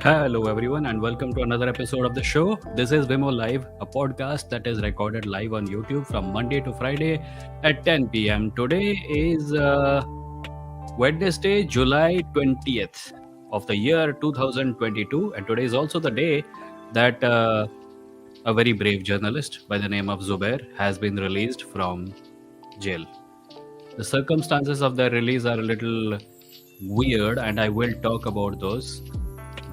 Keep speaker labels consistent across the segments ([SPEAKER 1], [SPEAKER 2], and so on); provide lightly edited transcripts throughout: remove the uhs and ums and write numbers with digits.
[SPEAKER 1] Hello, everyone, and welcome to another episode of the show. This is Vimo Live, a podcast that is recorded live on YouTube from Monday to Friday at 10 p.m. Today is Wednesday, July 20th of the year 2022, and today is also the day that a very brave journalist by the name of Zubair has been released from jail. The circumstances of their release are a little weird, and I will talk about those.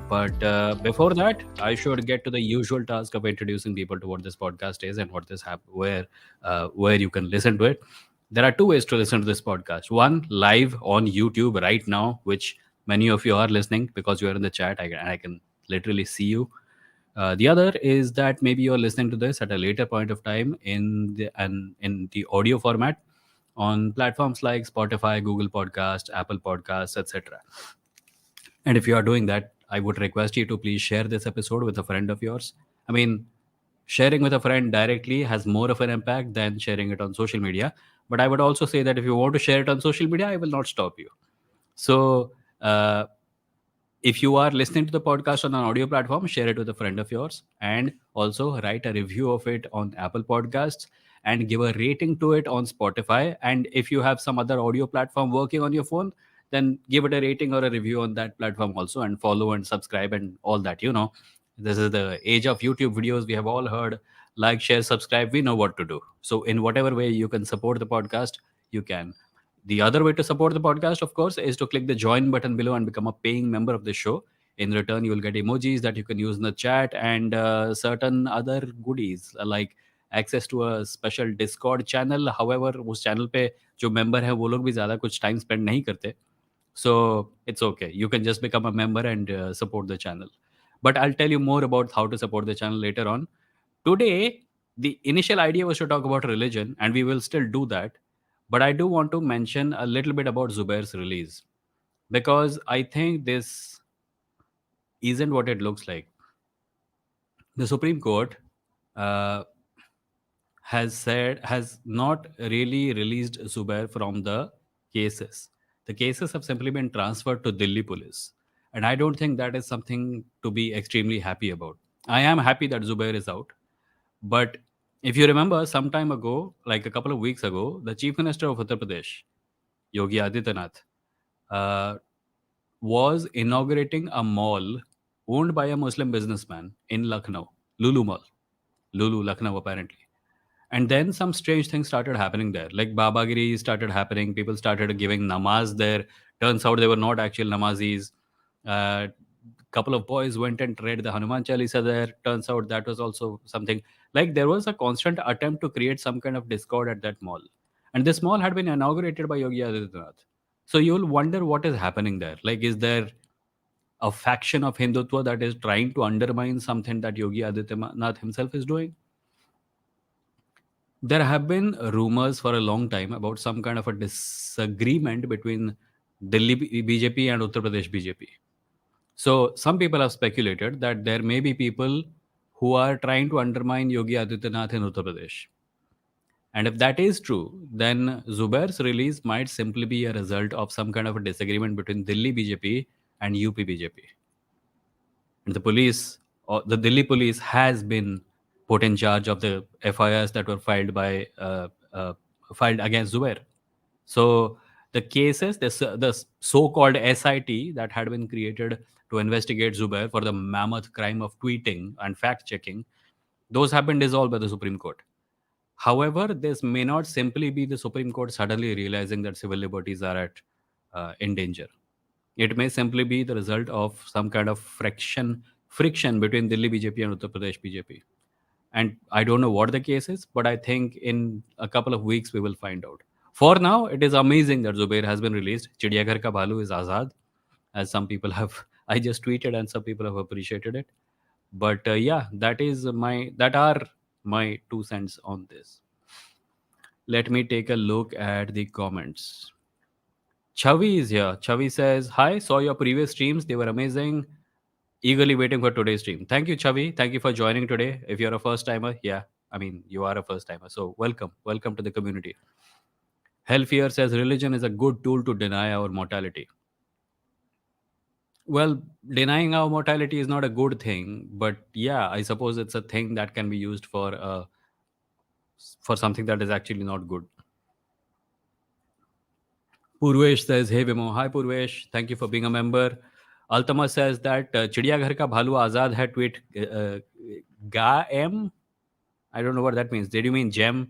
[SPEAKER 1] But before that, I should get to the usual task of introducing people to what this podcast is and what where you can listen to it. There are two ways to listen to this podcast. One, live on YouTube right now, which many of you are listening because you are in the chat. I can literally see you. The other is that maybe you're listening to this at a later point of time in the audio format on platforms like Spotify, Google Podcast, Apple Podcasts, etc. And if you are doing that, I would request you to please share this episode with a friend of yours. I mean, sharing with a friend directly has more of an impact than sharing it on social media. But I would also say that if you want to share it on social media, I will not stop you. So, if you are listening to the podcast on an audio platform, share it with a friend of yours and also write a review of it on Apple Podcasts and give a rating to it on Spotify. And if you have some other audio platform working on your phone, then give it a rating or a review on that platform also and follow and subscribe and all that. This is the age of YouTube videos. We have all heard like, share, subscribe. We know what to do. So, in whatever way you can support the podcast, you can. The other way to support the podcast, of course, is to click the join button below and become a paying member of the show. In return, you will get emojis that you can use in the chat and certain other goodies like access to a special Discord channel. However, उस channel पे जो member है वो लोग भी ज़्यादा कुछ time spend नहीं करते. So it's okay. You can just become a member and support the channel. But I'll tell you more about how to support the channel later on. Today, the initial idea was to talk about religion, and we will still do that. But I do want to mention a little bit about Zubair's release because I think this isn't what it looks like. The Supreme Court uh, has not really released Zubair from the cases. The cases have simply been transferred to Delhi police, and I don't think that is something to be extremely happy about. I am happy that Zubair is out, but if you remember, some time ago, like a couple of weeks ago, the Chief Minister of Uttar Pradesh, Yogi Adityanath, uh, was inaugurating a mall owned by a Muslim businessman in Lucknow, Lulu Mall, Lulu, Lucknow, apparently. And then some strange things started happening there. Like Babagiri started happening. People started giving namaz there. Turns out they were not actual namazis. Couple of boys went and read the Hanuman Chalisa there. Turns out that was also something. Like there was a constant attempt to create some kind of discord at that mall. And this mall had been inaugurated by Yogi Adityanath. So you'll wonder what is happening there. Like, is there a faction of Hindutva that is trying to undermine something that Yogi Adityanath himself is doing? There have been rumors for a long time about some kind of a disagreement between Delhi BJP and Uttar Pradesh BJP. So some people have speculated that there may be people who are trying to undermine Yogi Adityanath in Uttar Pradesh. And if that is true, then Zubair's release might simply be a result of some kind of a disagreement between Delhi BJP and UP BJP. And the police, or the Delhi police, has been put in charge of the FIRs that were filed against Zubair. So the cases, the so-called SIT that had been created to investigate Zubair for the mammoth crime of tweeting and fact-checking, those have been dissolved by the Supreme Court. However, this may not simply be the Supreme Court suddenly realizing that civil liberties are in danger. It may simply be the result of some kind of friction between Delhi BJP and Uttar Pradesh BJP. And I don't know what the case is, but I think in a couple of weeks we will find out. For now, it is amazing that Zubair has been released. Chidiyaghar ka bhalu is azad, as some people have. I just tweeted, and some people have appreciated it. But yeah, that are my 2 cents on this. Let me take a look at the comments. Chavi is here. Chavi says, "Hi, saw your previous streams. They were amazing. Eagerly waiting for today's stream." Thank you, Chavi. Thank you for joining today. If you're a first timer, yeah, I mean, you are a first timer. So welcome. Welcome to the community. Hellfear says, "Religion is a good tool to deny our mortality." Well, denying our mortality is not a good thing, but yeah, I suppose it's a thing that can be used for something that is actually not good. Purvesh says, "Hey Vimo, hi Purvesh, thank you for being a member." Altama says that चिड़ियाघर का भालू आजाद है tweet ga m. I don't know what that means. Did you mean gem?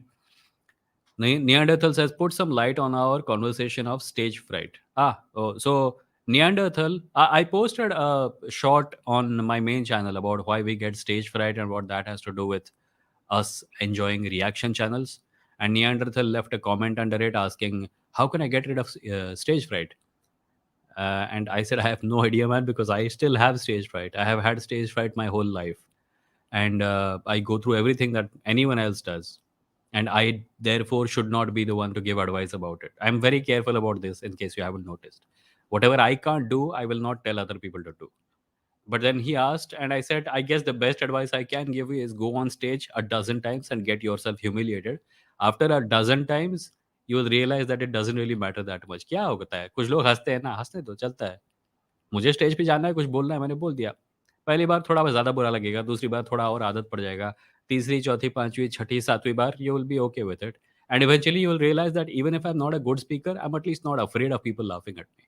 [SPEAKER 1] Neanderthal says, put some light on our conversation of stage fright. So Neanderthal, I posted a short on my main channel about why we get stage fright and what that has to do with us enjoying reaction channels. And Neanderthal left a comment under it asking, how can I get rid of stage fright? And I said, I have no idea, man, because I still have stage fright. I have had stage fright my whole life. And I go through everything that anyone else does. And I, therefore, should not be the one to give advice about it. I'm very careful about this in case you haven't noticed. Whatever I can't do, I will not tell other people to do. But then he asked, and I said, I guess the best advice I can give you is go on stage a dozen times and get yourself humiliated. After a dozen times, you will realize that it doesn't really matter that much. क्या होता है, कुछ लोग हंसते हैं ना, हंसने दो, चलता है. मुझे स्टेज पे जाना है, कुछ बोलना है, मैंने बोल दिया. पहली बार थोड़ा ज़्यादा बुरा लगेगा, दूसरी बार थोड़ा और आदत पड़ जाएगा, तीसरी, चौथी, पाँचवीं, छठी, सातवीं बार you will be okay with it. And eventually you will realize that even if I'm not a good speaker, I'm at least not afraid of people laughing at me.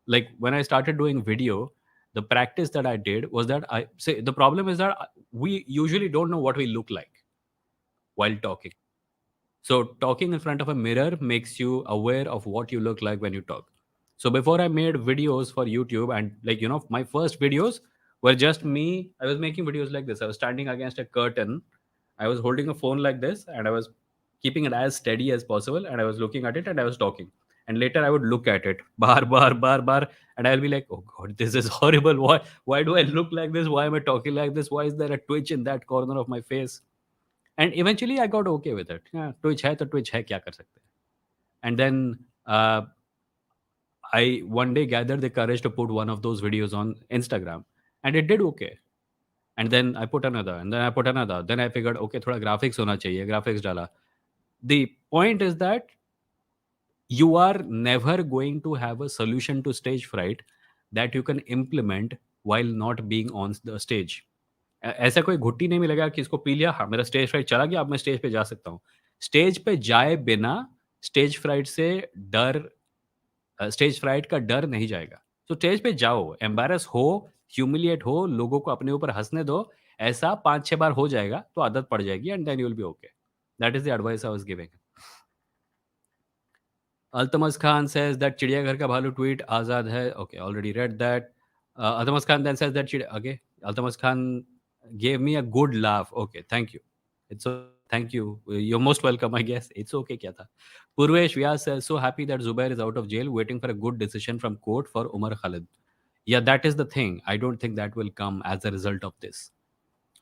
[SPEAKER 1] Like when I started doing video, the practice that I did was that I say the problem is that we usually don't know what we look like while talking. So talking in front of a mirror makes you aware of what you look like when you talk. So before I made videos for YouTube and like my first videos were just me. I was making videos like this. I was standing against a curtain. I was holding a phone like this and I was keeping it as steady as possible and I was looking at it and I was talking. And later I would look at it bar and I'll be like, oh god, this is horrible. Why do I look like this? Why am I talking like this? Why is there a twitch in that corner of my face? And eventually I got okay with it. Yeah, twitch hai to twitch hai, kya kar sakte hain. And then uh, I one day gathered the courage to put one of those videos on Instagram, and it did okay. And then I put another, and then I put another. Then I figured, okay, thoda graphics hona chahiye, graphics dala. The point is that you are never going to have a solution to stage fright that you can implement while not being on the stage. ऐसा कोई घुट्टी नहीं मिलेगा कि इसको P लिया, हाँ, मेरा stage fright चला गया, अब मैं स्टेज पे जा सकता हूँ. स्टेज पे जाए बिना स्टेज फ्राइट से डर स्टेज फ्राइट का डर नहीं जाएगा. तो स्टेज पे जाओ, एम्बैरस हो, ह्यूमिलिएट हो, लोगों को अपने ऊपर हँसने दो. ऐसा 5-6 बार हो जाएगा, तो आदत पड़ जाएगी and then you will be okay. That is the advice I was giving. Altamas Khan says that चिड़ियाघर का भालू tweet आज़ाद है. Okay, already read that. Altamas Khan then says that okay. Altamas Khan gave me a good laugh. Okay, thank you. It's okay. Thank you. You're most welcome, I guess. It's okay. क्या था? Purvesh Vyas says so happy that Zubair is out of jail, waiting for a good decision from court for Umar Khalid. Yeah, that is the thing. I don't think that will come as a result of this.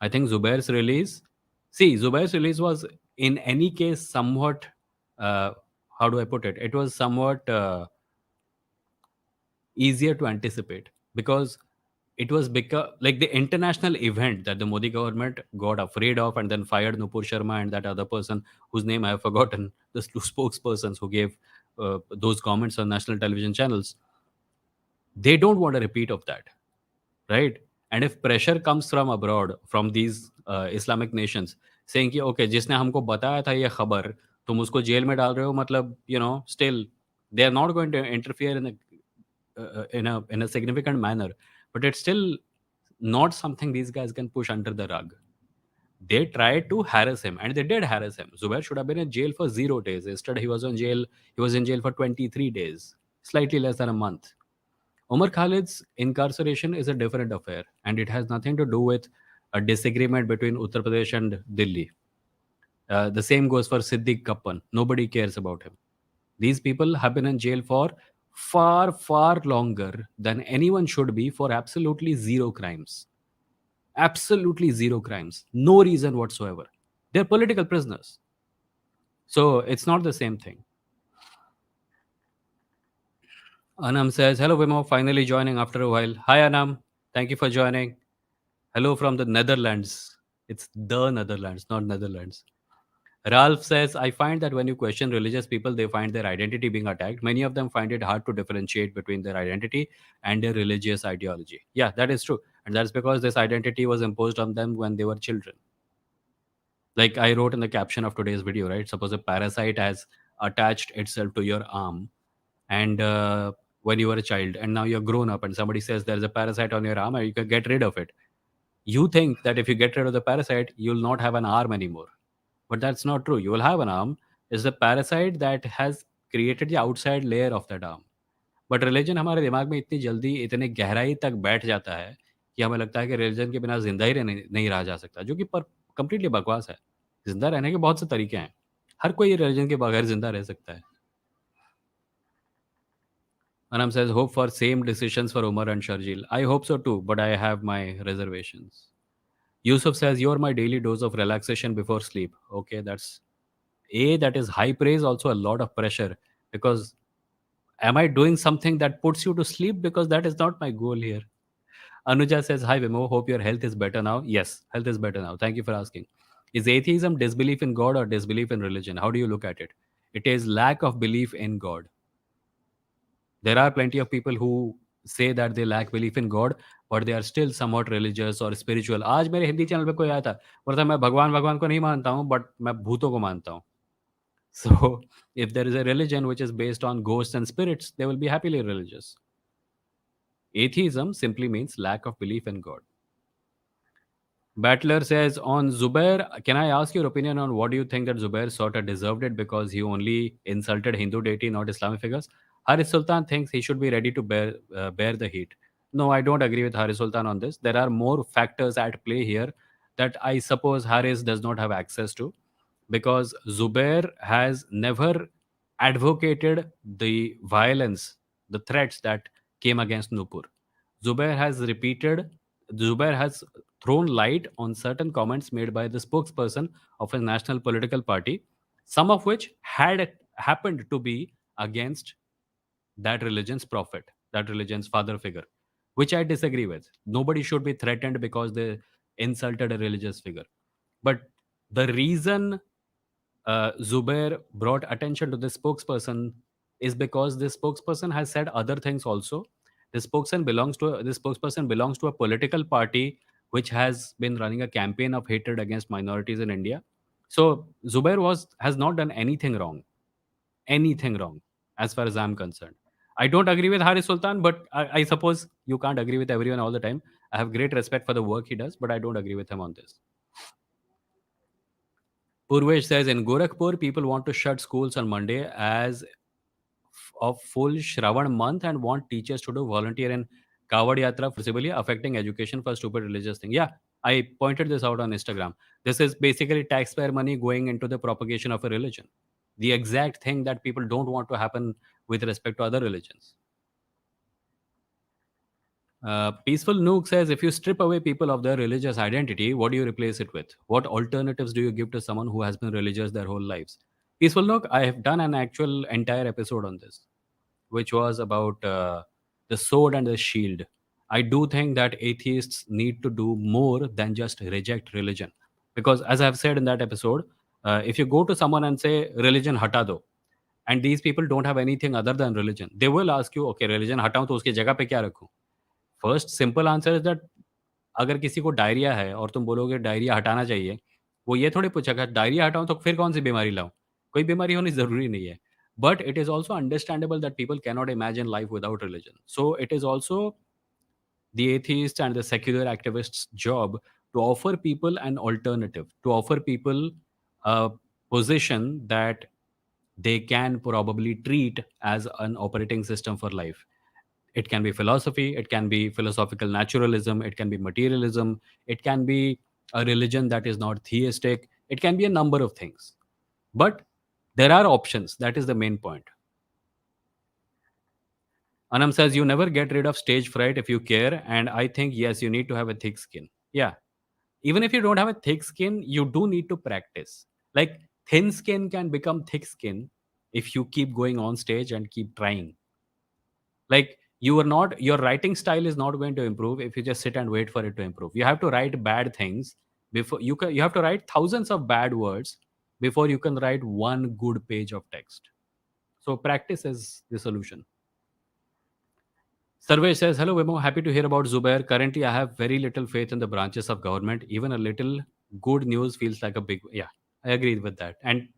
[SPEAKER 1] I think Zubair's release. See, Zubair's release was in any case somewhat. Uh, how do I put it? It was somewhat easier to anticipate because it was because like the international event that the Modi government got afraid of and then fired Nupur Sharma and that other person whose name I have forgotten, the two spokespersons who gave those comments on national television channels. They don't want a repeat of that, right? And if pressure comes from abroad, from these Islamic nations, saying कि okay, जिसने हमको बताया था ये खबर, तुम उसको jail में डाल रहे हो, मतलब still they are not going to interfere in a significant manner, but it's still not something these guys can push under the rug. They tried to harass him, and they did harass him. Zubair should have been in jail for 0 days. Instead, he was on jail. He was in jail for 23 days, slightly less than a month. Omar Khalid's incarceration is a different affair, and it has nothing to do with a disagreement between Uttar Pradesh and Delhi. The same goes for Siddiq Kappan. Nobody cares about him. These people have been in jail for far, far longer than anyone should be for absolutely zero crimes. Absolutely zero crimes. No reason whatsoever. They're political prisoners. So it's not the same thing. Anam says, hello, Wimo, finally joining after a while. Hi, Anam. Thank you for joining. Hello from the Netherlands. It's the Netherlands, not Netherlands. Ralph says, I find that when you question religious people, they find their identity being attacked. Many of them find it hard to differentiate between their identity and their religious ideology. Yeah, that is true. And that's because this identity was imposed on them when they were children. Like I wrote in the caption of today's video, right? Suppose a parasite has attached itself to your arm, and when you were a child, and now you're grown up, and somebody says there's a parasite on your arm, and you can get rid of it. You think that if you get rid of the parasite, you'll not have an arm anymore. But that's not true. You will have an arm. It's the parasite that has created the outside layer of that arm. But religion हमारे दिमाग में इतनी जल्दी इतने गहराई तक बैठ जाता है कि हमें लगता है कि रिलीजन के बिना जिंदा ही नहीं नहीं रहा जा सकता, जो कि पर कंप्लीटली बकवास है। जिंदा रहने के बहुत से तरीके हैं। हर कोई रिलीजन के बगैर जिंदा रह सकता है। Anam says, hope for same decisions for Umar and Sharjil. I hope so too, but I have my reservations. Yusuf says, you're my daily dose of relaxation before sleep. Okay, that is high praise, also a lot of pressure, because am I doing something that puts you to sleep? Because that is not my goal here. Anuja says, hi Vimo, hope your health is better now. Yes, health is better now. Thank you for asking. Is atheism disbelief in God or disbelief in religion? How do you look at it? It is lack of belief in God. There are plenty of people who say that they lack belief in God, but they are still somewhat religious or spiritual. आज मेरे Hindi channel पे कोई आया था, बोलता मैं भगवान भगवान को नहीं मानता हूँ, but मैं भूतों को मानता हूँ. So if there is a religion which is based on ghosts and spirits, they will be happily religious. Atheism simply means lack of belief in God. Battler says on Zubair, can I ask your opinion on what do you think that Zubair sort of deserved it because he only insulted Hindu deity, not Islamic figures? Haris Sultan thinks he should be ready to bear the heat. No, I don't agree with Haris Sultan on this. There are more factors at play here that I suppose Haris does not have access to, because Zubair has never advocated the violence, the threats that came against Nupur. Zubair has repeated, Zubair has thrown light on certain comments made by the spokesperson of a national political party, some of which had happened to be against that religion's prophet, that religion's father figure, which I disagree with. Nobody should be threatened because they insulted a religious figure. But the reason Zubair brought attention to this spokesperson is because this spokesperson has said other things also. This spokesperson belongs to a political party which has been running a campaign of hatred against minorities in India. So Zubair has not done anything wrong, as far as I'm concerned. I don't agree with Haris Sultan, but I suppose you can't agree with everyone all the time. I have great respect for the work he does, but I don't agree with him on this. Purvesh says in Gorakhpur, people want to shut schools on Monday as of full Shravan month and want teachers to do volunteer in Kawad Yatra, forcibly affecting education for stupid religious thing. Yeah, I pointed this out on Instagram. This is basically taxpayer money going into the propagation of a religion. The exact thing that people don't want to happen with respect to other religions. Peaceful Nook says, if you strip away people of their religious identity, what do you replace it with? What alternatives do you give to someone who has been religious their whole lives? Peaceful Nook, I have done an actual entire episode on this, which was about the sword and the shield. I do think that atheists need to do more than just reject religion. Because as I've said in that episode, if you go to someone and say, religion hata do, and these people don't have anything other than religion, they will ask you, okay, religion hataऊं तो उसकी जगह पे क्या रखूं? First simple answer is that अगर किसी को diarrhoea है और तुम बोलोगे डायरिया हटाना चाहिए, वो ये थोड़ी पूछेगा डायरिया हटाऊँ तो फिर कौन सी बीमारी लाऊँ? कोई बीमारी होनी ज़रूरी नहीं है। But it is also understandable that people cannot imagine life without religion. So it is also the atheist and the secular activist's job to offer people an alternative, to offer people a position that they can probably treat as an operating system for life. It can be philosophy, it can be philosophical naturalism, it can be materialism, it can be a religion that is not theistic, it can be a number of things. But there are options. That is the main point. Anam says, you never get rid of stage fright if you care. And I think, yes, you need to have a thick skin. Yeah. Even if you don't have a thick skin, you do need to practice. Like thin skin can become thick skin if you keep going on stage and keep trying. Like your writing style is not going to improve if you just sit and wait for it to improve. You have to write bad things before you have to write thousands of bad words before you can write one good page of text. So practice is the solution. Survey says, hello, Wimo. Happy to hear about Zubair. Currently, I have very little faith in the branches of government. Even a little good news feels like a big. Yeah, I agree with that. And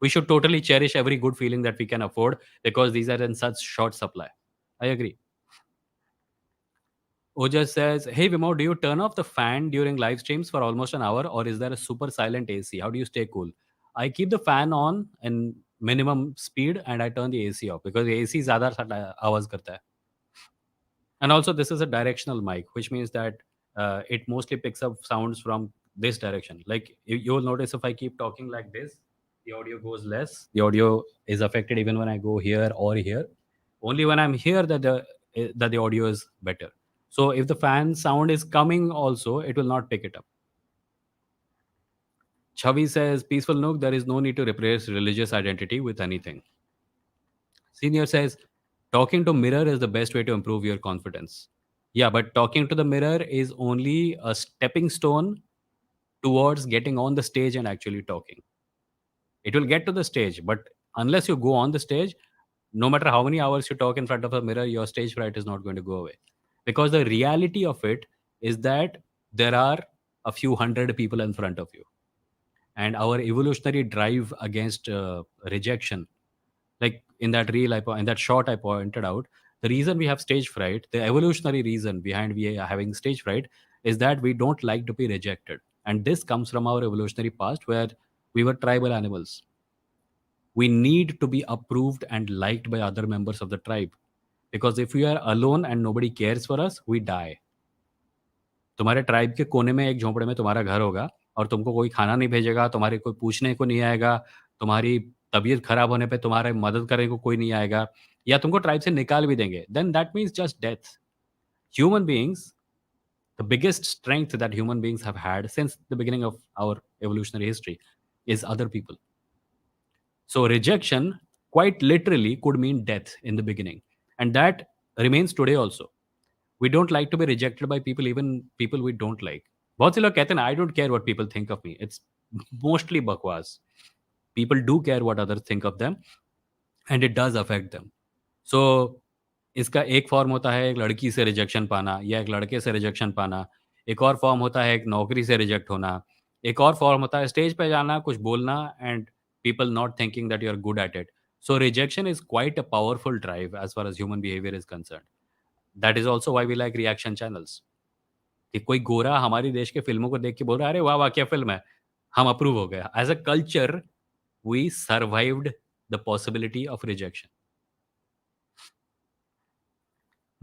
[SPEAKER 1] we should totally cherish every good feeling that we can afford because these are in such short supply. I agree. Oja says, hey, Wimo, do you turn off the fan during live streams for almost an hour or is there a super silent AC? How do you stay cool? I keep the fan on in minimum speed and I turn the AC off because the AC ज़्यादा आवाज़ करता है. And also this is a directional mic, which means that it mostly picks up sounds from this direction. Like you'll notice if I keep talking like this, the audio goes less. The audio is affected even when I go here or here. Only when I'm here that the audio is better. So if the fan sound is coming also, it will not pick it up. Chavi says, peaceful Nook, there is no need to replace religious identity with anything. Senior says, talking to mirror is the best way to improve your confidence. Yeah, but talking to the mirror is only a stepping stone towards getting on the stage and actually talking. It will get to the stage, but unless you go on the stage, no matter how many hours you talk in front of a mirror, your stage fright is not going to go away. Because the reality of it is that there are a few hundred people in front of you. And our evolutionary drive against rejection, like in that in that short I pointed out, the reason we have stage fright, the evolutionary reason behind we are having stage fright is that we don't like to be rejected. And this comes from our evolutionary past where we were tribal animals. We need to be approved and liked by other members of the tribe, because if we are alone and nobody cares for us, we die. तुम्हारे tribe के कोने में एक झोंपड़े में तुम्हारा घर होगा और तुमको कोई खाना नहीं भेजेगा, तुम्हारे कोई पूछने को नहीं आएगा, तुम्हारी तबीयत खराब होने पे तुम्हारे मदद करने को कोई नहीं आएगा, या तुमको ट्राइब से निकाल भी देंगे, then that means just death. Human beings, the biggest strength that human beings have had since the beginning of our evolutionary history is other people. So rejection quite literally could mean death in the beginning, and that remains today also. We don't like to be rejected by people, even people we don't like. बहुत से लोग कहते हैं ना, I don't care what people think of me. It's mostly बकवास. People do care what others think of them, and it does affect them. So इसका एक form होता है एक लड़की से रिजेक्शन पाना या एक लड़के से रिजेक्शन पाना. एक और फॉर्म होता है एक नौकरी से रिजेक्ट होना. एक और फॉर्म होता है स्टेज पे जाना, कुछ बोलना and people not thinking that you're good at it. So rejection is quite a powerful drive as far as human behavior is concerned. That is also why we like reaction channels. कि कोई गोरा हमारी देश के फ़िल्मों को देख के बोल रहा है, "अरे वाह, वाह! क्या फ़िल्म है।" हम अप्रूव हो गए. As a culture, we survived the possibility of rejection.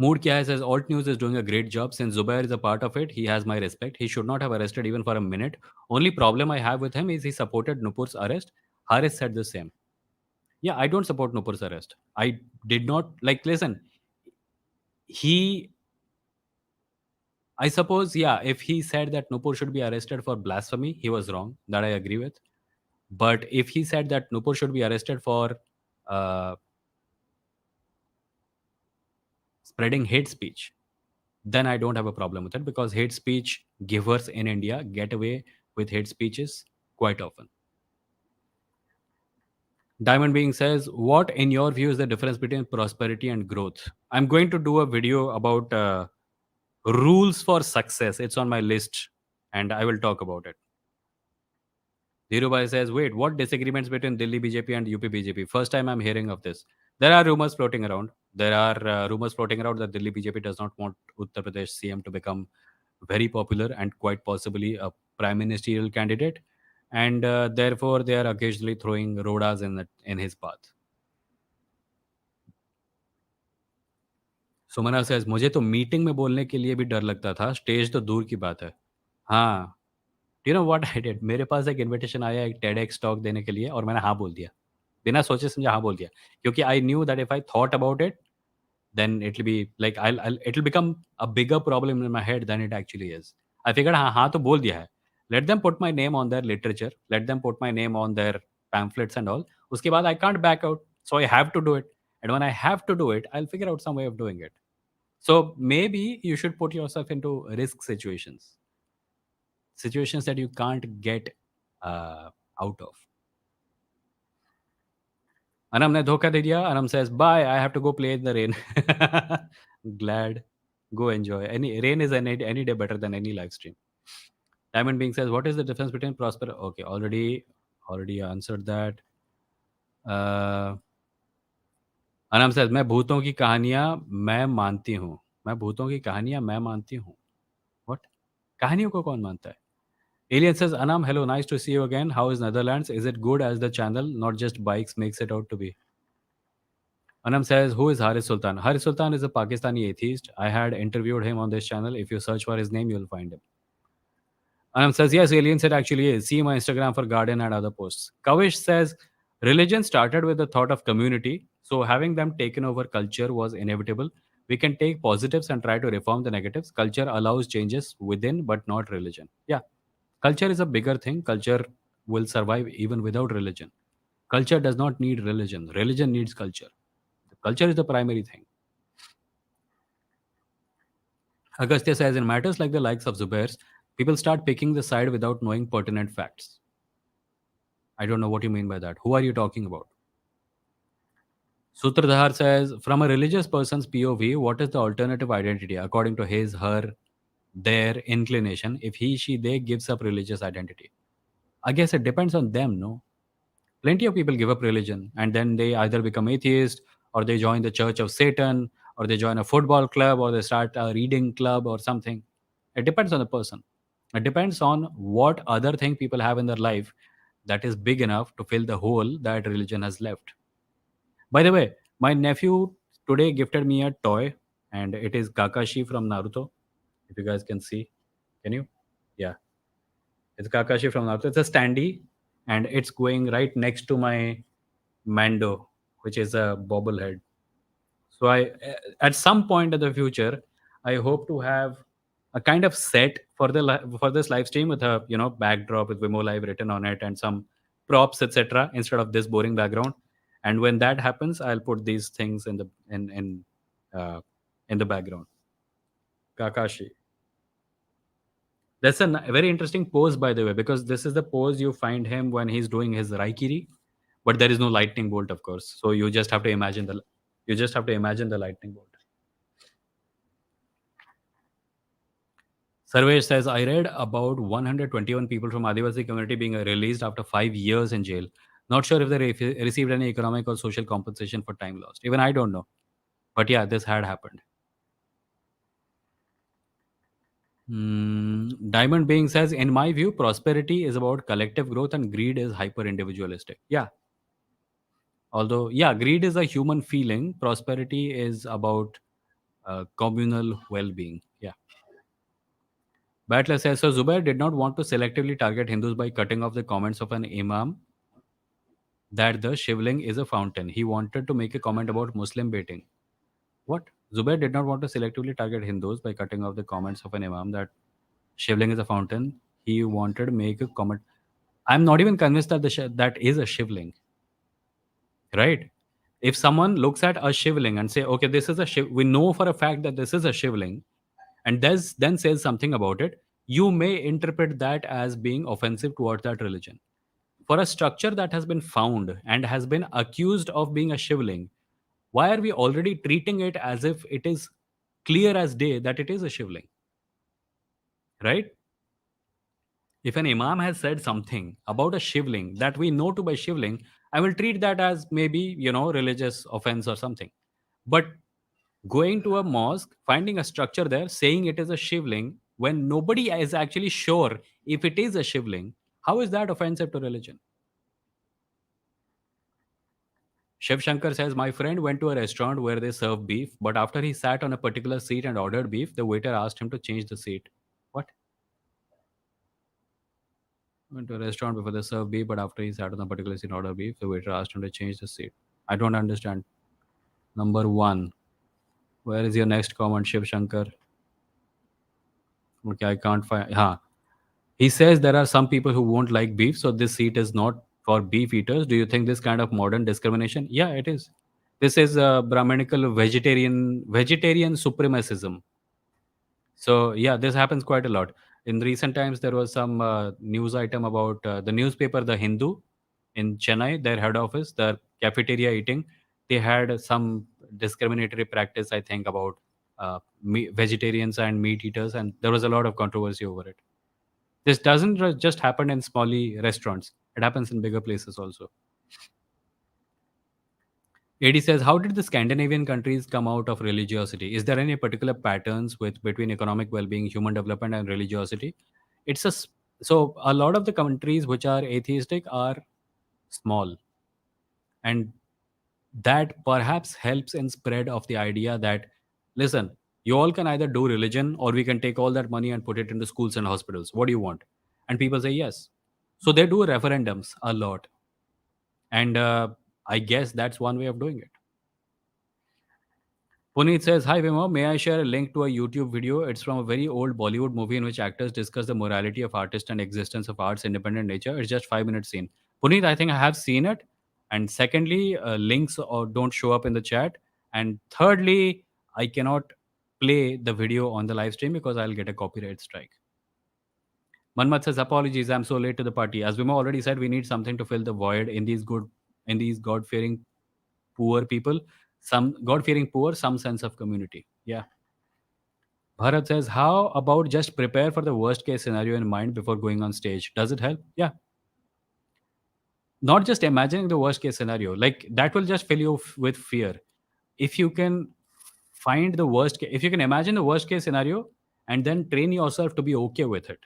[SPEAKER 1] Mood क्या है says, "Alt News is doing a great job. Since Zubair is a part of it, he has my respect. He should not have arrested even for a minute. Only problem I have with him is he supported Nupur's arrest. Haris said the same." Yeah, I don't support Nupur's arrest. I did not like, listen, he I suppose, yeah, if he said that Nupur should be arrested for blasphemy, he was wrong. That I agree with. But if he said that Nupur should be arrested for uh, spreading hate speech, then I don't have a problem with it because hate speech givers in India get away with hate speeches quite often. Diamond Being says, what in your view is the difference between prosperity and growth? I'm going to do a video about rules for success. It's on my list and I will talk about it. Dhirubhai says, wait, what disagreements between Delhi BJP and UP BJP? First time I'm hearing of this. There are rumors floating around. There are rumors floating around that Delhi BJP does not want Uttar Pradesh CM to become very popular and quite possibly a prime ministerial candidate. And therefore, they are occasionally throwing rodas in his path. Sumana says, मुझे तो meeting में बोलने के लिए भी डर लगता था, स्टेज तो दूर की बात है. हाँ, you know what I did, मेरे पास एक इनविटेशन आया एक टेडएक्स टॉक देने के लिए और मैंने हाँ बोल दिया. बिना सोचे समझे हाँ बोल दिया. क्योंकि I knew that if I thought about it, then it'll be like it'll become a bigger problem in my head than it actually is. I figured हाँ हाँ तो बोल दिया है. Let them put my name on their literature. Let them put my name on their pamphlets and all. उसके बाद I can't back out. So I have to do it. And when I have to do it, I'll figure out some way of doing it. So maybe you should put yourself into risk situations that you can't get out of. Anam ne धोखा दे दिया. Anam says, "Bye. I have to go play in the rain." Glad. Go enjoy. Any rain is any day better than any live stream. Diamond Being says, "What is the difference between prosper?" Okay, already answered that. Uh, Anam says, "मैं भूतों की कहानियाँ मैं मानती हूँ." मैं भूतों की कहानियाँ मैं मानती हूँ. What? कहानियों को कौन मानता है? Alien says, "Anam, hello, nice to see you again. How is Netherlands? Is it good as the channel, not just bikes makes it out to be?" Anam says, "Who is Hari Sultan?" Hari Sultan is a Pakistani atheist. I had interviewed him on this channel. If you search for his name, you'll find him. Anam says, "Yes, Alien said actually is. See my Instagram for garden and other posts." Kavish says, "Religion started with the thought of community. So having them taken over culture was inevitable. We can take positives and try to reform the negatives. Culture allows changes within, but not religion." Yeah, culture is a bigger thing. Culture will survive even without religion. Culture does not need religion. Religion needs culture. Culture is the primary thing. Agastya says, in matters like the likes of Zubair's, people start picking the side without knowing pertinent facts. I don't know what you mean by that. Who are you talking about? Sutradhar says, from a religious person's POV, what is the alternative identity according to his, her, their inclination if he, she, they gives up religious identity? I guess it depends on them, no? Plenty of people give up religion and then they either become atheist or they join the church of Satan or they join a football club or they start a reading club or something. It depends on the person. It depends on what other thing people have in their life that is big enough to fill the hole that religion has left. By the way, my nephew today gifted me a toy and it is Kakashi from Naruto. If you guys can see, can you? Yeah, it's Kakashi from Naruto. It's a standee and it's going right next to my Mando, which is a bobblehead. So at some point in the future, I hope to have a kind of set for for this live stream with a backdrop with Vimo Live written on it and some props, etc. Instead of this boring background. And when that happens, I'll put these things uh, in the background. Kakashi. That's a very interesting pose, by the way, because this is the pose you find him when he's doing his Raikiri, but there is no lightning bolt, of course. So you just have to imagine the lightning bolt. Survey says I read about 121 people from Adivasi community being released after 5 years in jail. Not sure if they received any economic or social compensation for time lost. Even I don't know. But yeah, this had happened. Diamond Being says, in my view, prosperity is about collective growth and greed is hyper individualistic. Yeah, although, yeah, greed is a human feeling, prosperity is about communal well being. Yeah. Battler says, so Zubair did not want to selectively target Hindus by cutting off the comments of an imam that the Shivling is a fountain. He wanted to make a comment about Muslim baiting. What? Zubair did not want to selectively target Hindus by cutting off the comments of an imam that Shivling is a fountain. He wanted to make a comment. I'm not even convinced that that is a Shivling, right? If someone looks at a Shivling and say, okay, this is a we know for a fact that this is a Shivling, and then says something about it, you may interpret that as being offensive towards that religion. For a structure that has been found and has been accused of being a Shivling, why are we already treating it as if it is clear as day that it is a Shivling, right? If an imam has said something about a shivling that we know to be shivling, I will treat that as maybe, religious offense or something. But going to a mosque, finding a structure there, saying it is a shivling, when nobody is actually sure if it is a shivling, how is that offensive to religion? Shiv Shankar says, my friend went to a restaurant where they serve beef, but after he sat on a particular seat and ordered beef, the waiter asked him to change the seat. What? Went to a restaurant before they serve beef, but after he sat on a particular seat and ordered beef, the waiter asked him to change the seat. I don't understand. Number one, where is your next comment, Shiv Shankar? Okay, I can't find. Huh. He says there are some people who won't like beef, so this seat is not for beef eaters. Do you think this kind of modern discrimination? Yeah, it is. This is Brahmanical vegetarian supremacism. So yeah, this happens quite a lot. In recent times, there was some news item about the newspaper The Hindu in Chennai, their head office, their cafeteria eating, they had some discriminatory practice, I think, about vegetarians and meat eaters, and there was a lot of controversy over it. This doesn't just happen in smally restaurants; it happens in bigger places also. AD says, how did the Scandinavian countries come out of religiosity? Is there any particular patterns with between economic well-being, human development, and religiosity? It's a so a lot of the countries which are atheistic are small, and that perhaps helps in spread of the idea that, listen, you all can either do religion or we can take all that money and put it into schools and hospitals. What do you want? And people say yes. So they do referendums a lot, and I guess that's one way of doing it. Puneet says, hi Vimo, may I share a link to a YouTube video? It's from a very old Bollywood movie in which actors discuss the morality of artists and existence of art's independent nature. It's just 5 minutes scene. Puneet, I think I have seen it. And secondly, links or don't show up in the chat. And thirdly, I cannot play the video on the live stream because I'll get a copyright strike. Manmat says, apologies, I'm so late to the party. As Vimo already said, we need something to fill the void in these God-fearing poor people, some God-fearing poor, some sense of community. Yeah. Bharat says, how about just prepare for the worst case scenario in mind before going on stage? Does it help? Yeah. Not just imagining the worst case scenario, like that will just fill you with fear. If you can if you can imagine the worst case scenario and then train yourself to be okay with it,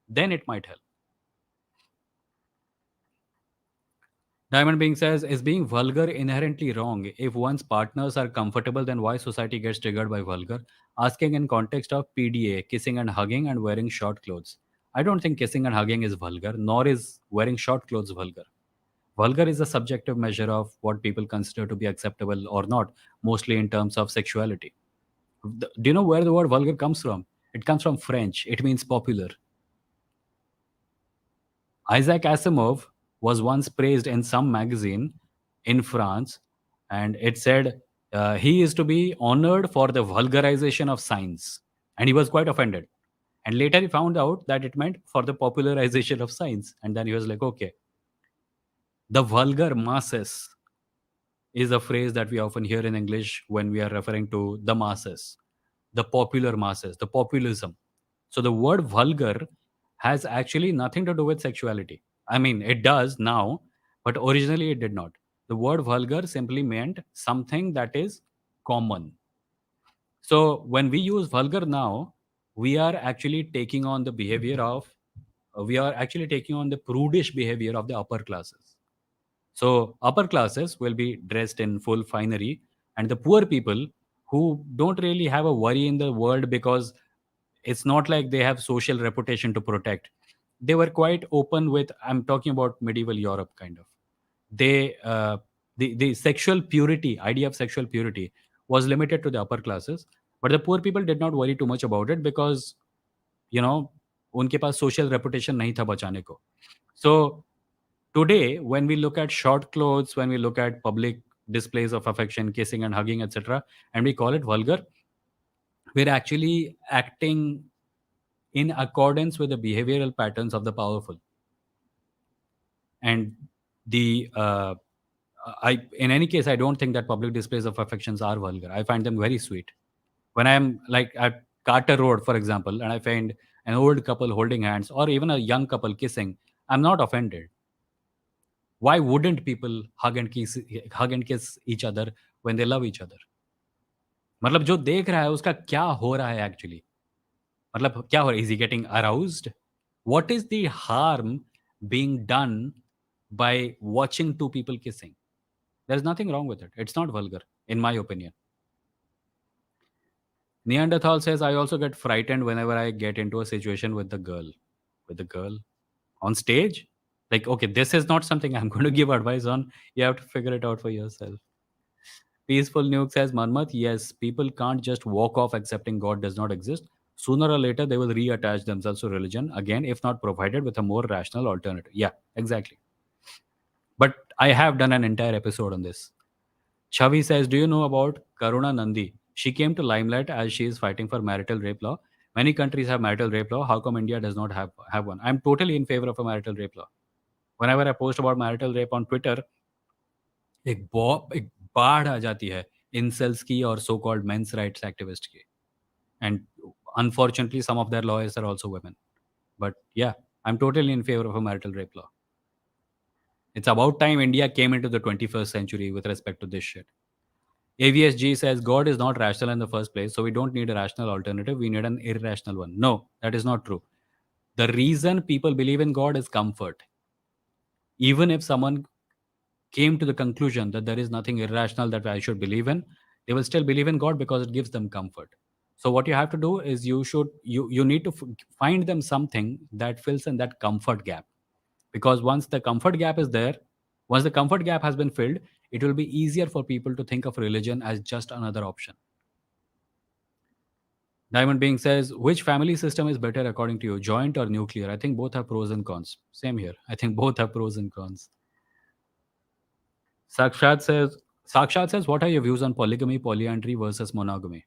[SPEAKER 1] then it might help. Diamond Being says, is being vulgar inherently wrong? If one's partners are comfortable, then why society gets triggered by vulgar? Asking in context of PDA, kissing and hugging and wearing short clothes. I don't think kissing and hugging is vulgar, nor is wearing short clothes vulgar. Vulgar is a subjective measure of what people consider to be acceptable or not, mostly in terms of sexuality. Do you know where the word vulgar comes from? It comes from French. It means popular. Isaac Asimov was once praised in some magazine in France, and it said he is to be honored for the vulgarization of science. And he was quite offended. And later he found out that it meant for the popularization of science. And then he was like, okay, the vulgar masses is a phrase that we often hear in English when we are referring to the masses, the popular masses, the populism. So the word vulgar has actually nothing to do with sexuality. I mean, it does now, but originally it did not. The word vulgar simply meant something that is common. So when we use vulgar now, we are actually taking on the behavior of, we are actually taking on the prudish behavior of the upper classes. So upper classes will be dressed in full finery, and the poor people who don't really have a worry in the world because it's not like they have social reputation to protect. They were quite open with. I'm talking about medieval Europe, kind of. They the sexual purity idea of sexual purity was limited to the upper classes, but the poor people did not worry too much about it because you know उनके पास social reputation नहीं था बचाने को. So today, when we look at short clothes, when we look at public displays of affection, kissing and hugging, etc., and we call it vulgar, we're actually acting in accordance with the behavioral patterns of the powerful. And the I, in any case, I don't think that public displays of affections are vulgar. I find them very sweet. When I'm like at Carter Road, for example, and I find an old couple holding hands or even a young couple kissing, I'm not offended. Why wouldn't people hug and kiss each other when they love each other? मतलब जो देख रहा है उसका क्या हो रहा है एक्चुअली? मतलब क्या हो रहा है? Is he getting aroused? What is the harm being done by watching two people kissing? There's nothing wrong with it. It's not vulgar, in my opinion. Neanderthal says, I also get frightened whenever I get into a situation with the girl. With the girl on stage? Like, okay, this is not something I'm going to give advice on. You have to figure it out for yourself. Peaceful Nuke says, Manmat, yes, people can't just walk off accepting God does not exist. Sooner or later, they will reattach themselves to religion again, if not provided with a more rational alternative. Yeah, exactly. But I have done an entire episode on this. Chavi says, do you know about Karuna Nandi? She came to limelight as she is fighting for marital rape law. Many countries have marital rape law. How come India does not have one? I'm totally in favor of a marital rape law. Whenever I post about marital rape on Twitter, एक बाढ़ आ जाती है incels की और so called men's rights activist की. And unfortunately, some of their lawyers are also women. But yeah, I'm totally in favor of a marital rape law. It's about time India came into the 21st century with respect to this shit. AVSG says God is not rational in the first place, so we don't need a rational alternative. We need an irrational one. No, that is not true. The reason people believe in God is comfort. Even if someone came to the conclusion that there is nothing irrational that I should believe in, they will still believe in God because it gives them comfort. So what you have to do is you need to find them something that fills in that comfort gap. Because once the comfort gap has been filled, it will be easier for people to think of religion as just another option. Diamond Being says, which family system is better according to you, joint or nuclear? I think both have pros and cons. Same here. I think both have pros and cons. Sakshat says, what are your views on polygamy, polyandry versus monogamy?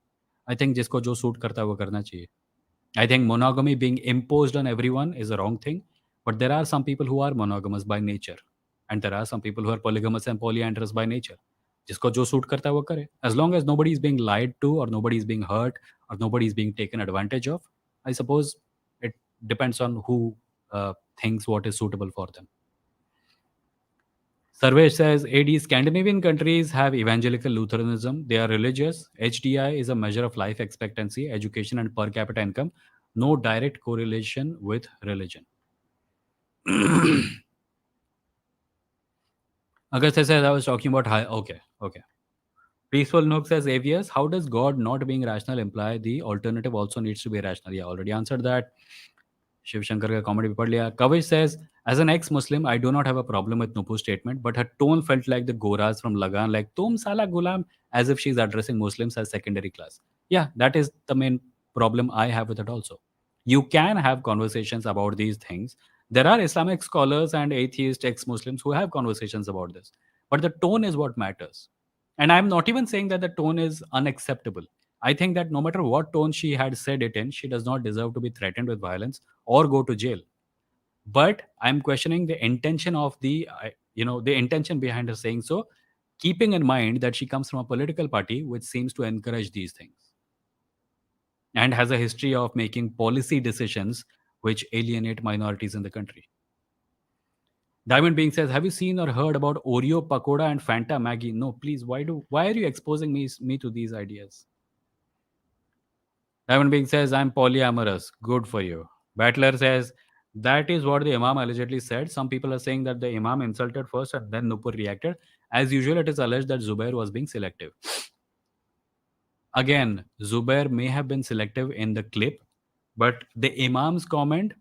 [SPEAKER 1] I think जिसको जो suit करता है वो करना चाहिए. I think monogamy being imposed on everyone is a wrong thing, but there are some people who are monogamous by nature, and there are some people who are polygamous and polyandrous by nature. जिसको जो suit करता है वो करे. As long as nobody is being lied to, or nobody is being hurt, or nobody is being taken advantage of, I suppose it depends on who thinks what is suitable for them. Survey says AD Scandinavian countries have evangelical Lutheranism. They are religious. HDI is a measure of life expectancy, education, and per capita income. No direct correlation with religion. Augustus says I was talking about high. Okay. Peaceful Nook says AVS. How does God not being rational imply the alternative also needs to be rational? Yeah, already answered that. Shiv Shankar का comedy भी पढ़ लिया. Kavish says, as an ex-Muslim, I do not have a problem with Nupu's statement, but her tone felt like the Goras from Lagan, like "Tum sala gulam," as if she's addressing Muslims as secondary class. Yeah, that is the main problem I have with it also. You can have conversations about these things. There are Islamic scholars and atheist ex-Muslims who have conversations about this, but the tone is what matters. And I'm not even saying that the tone is unacceptable. I think that no matter what tone she had said it in, she does not deserve to be threatened with violence or go to jail. But I'm questioning the intention of the intention behind her saying so, keeping in mind that she comes from a political party which seems to encourage these things and has a history of making policy decisions which alienate minorities in the country. Diamond Being says, have you seen or heard about Oreo Pakoda and Fanta Maggie? No, please. Why are you exposing me to these ideas? Diamond Being says, I'm polyamorous. Good for you. Battler says, that is what the Imam allegedly said. Some people are saying that the Imam insulted first and then Nupur reacted. As usual, it is alleged that Zubair was being selective. Again, Zubair may have been selective in the clip, but the Imam's comment,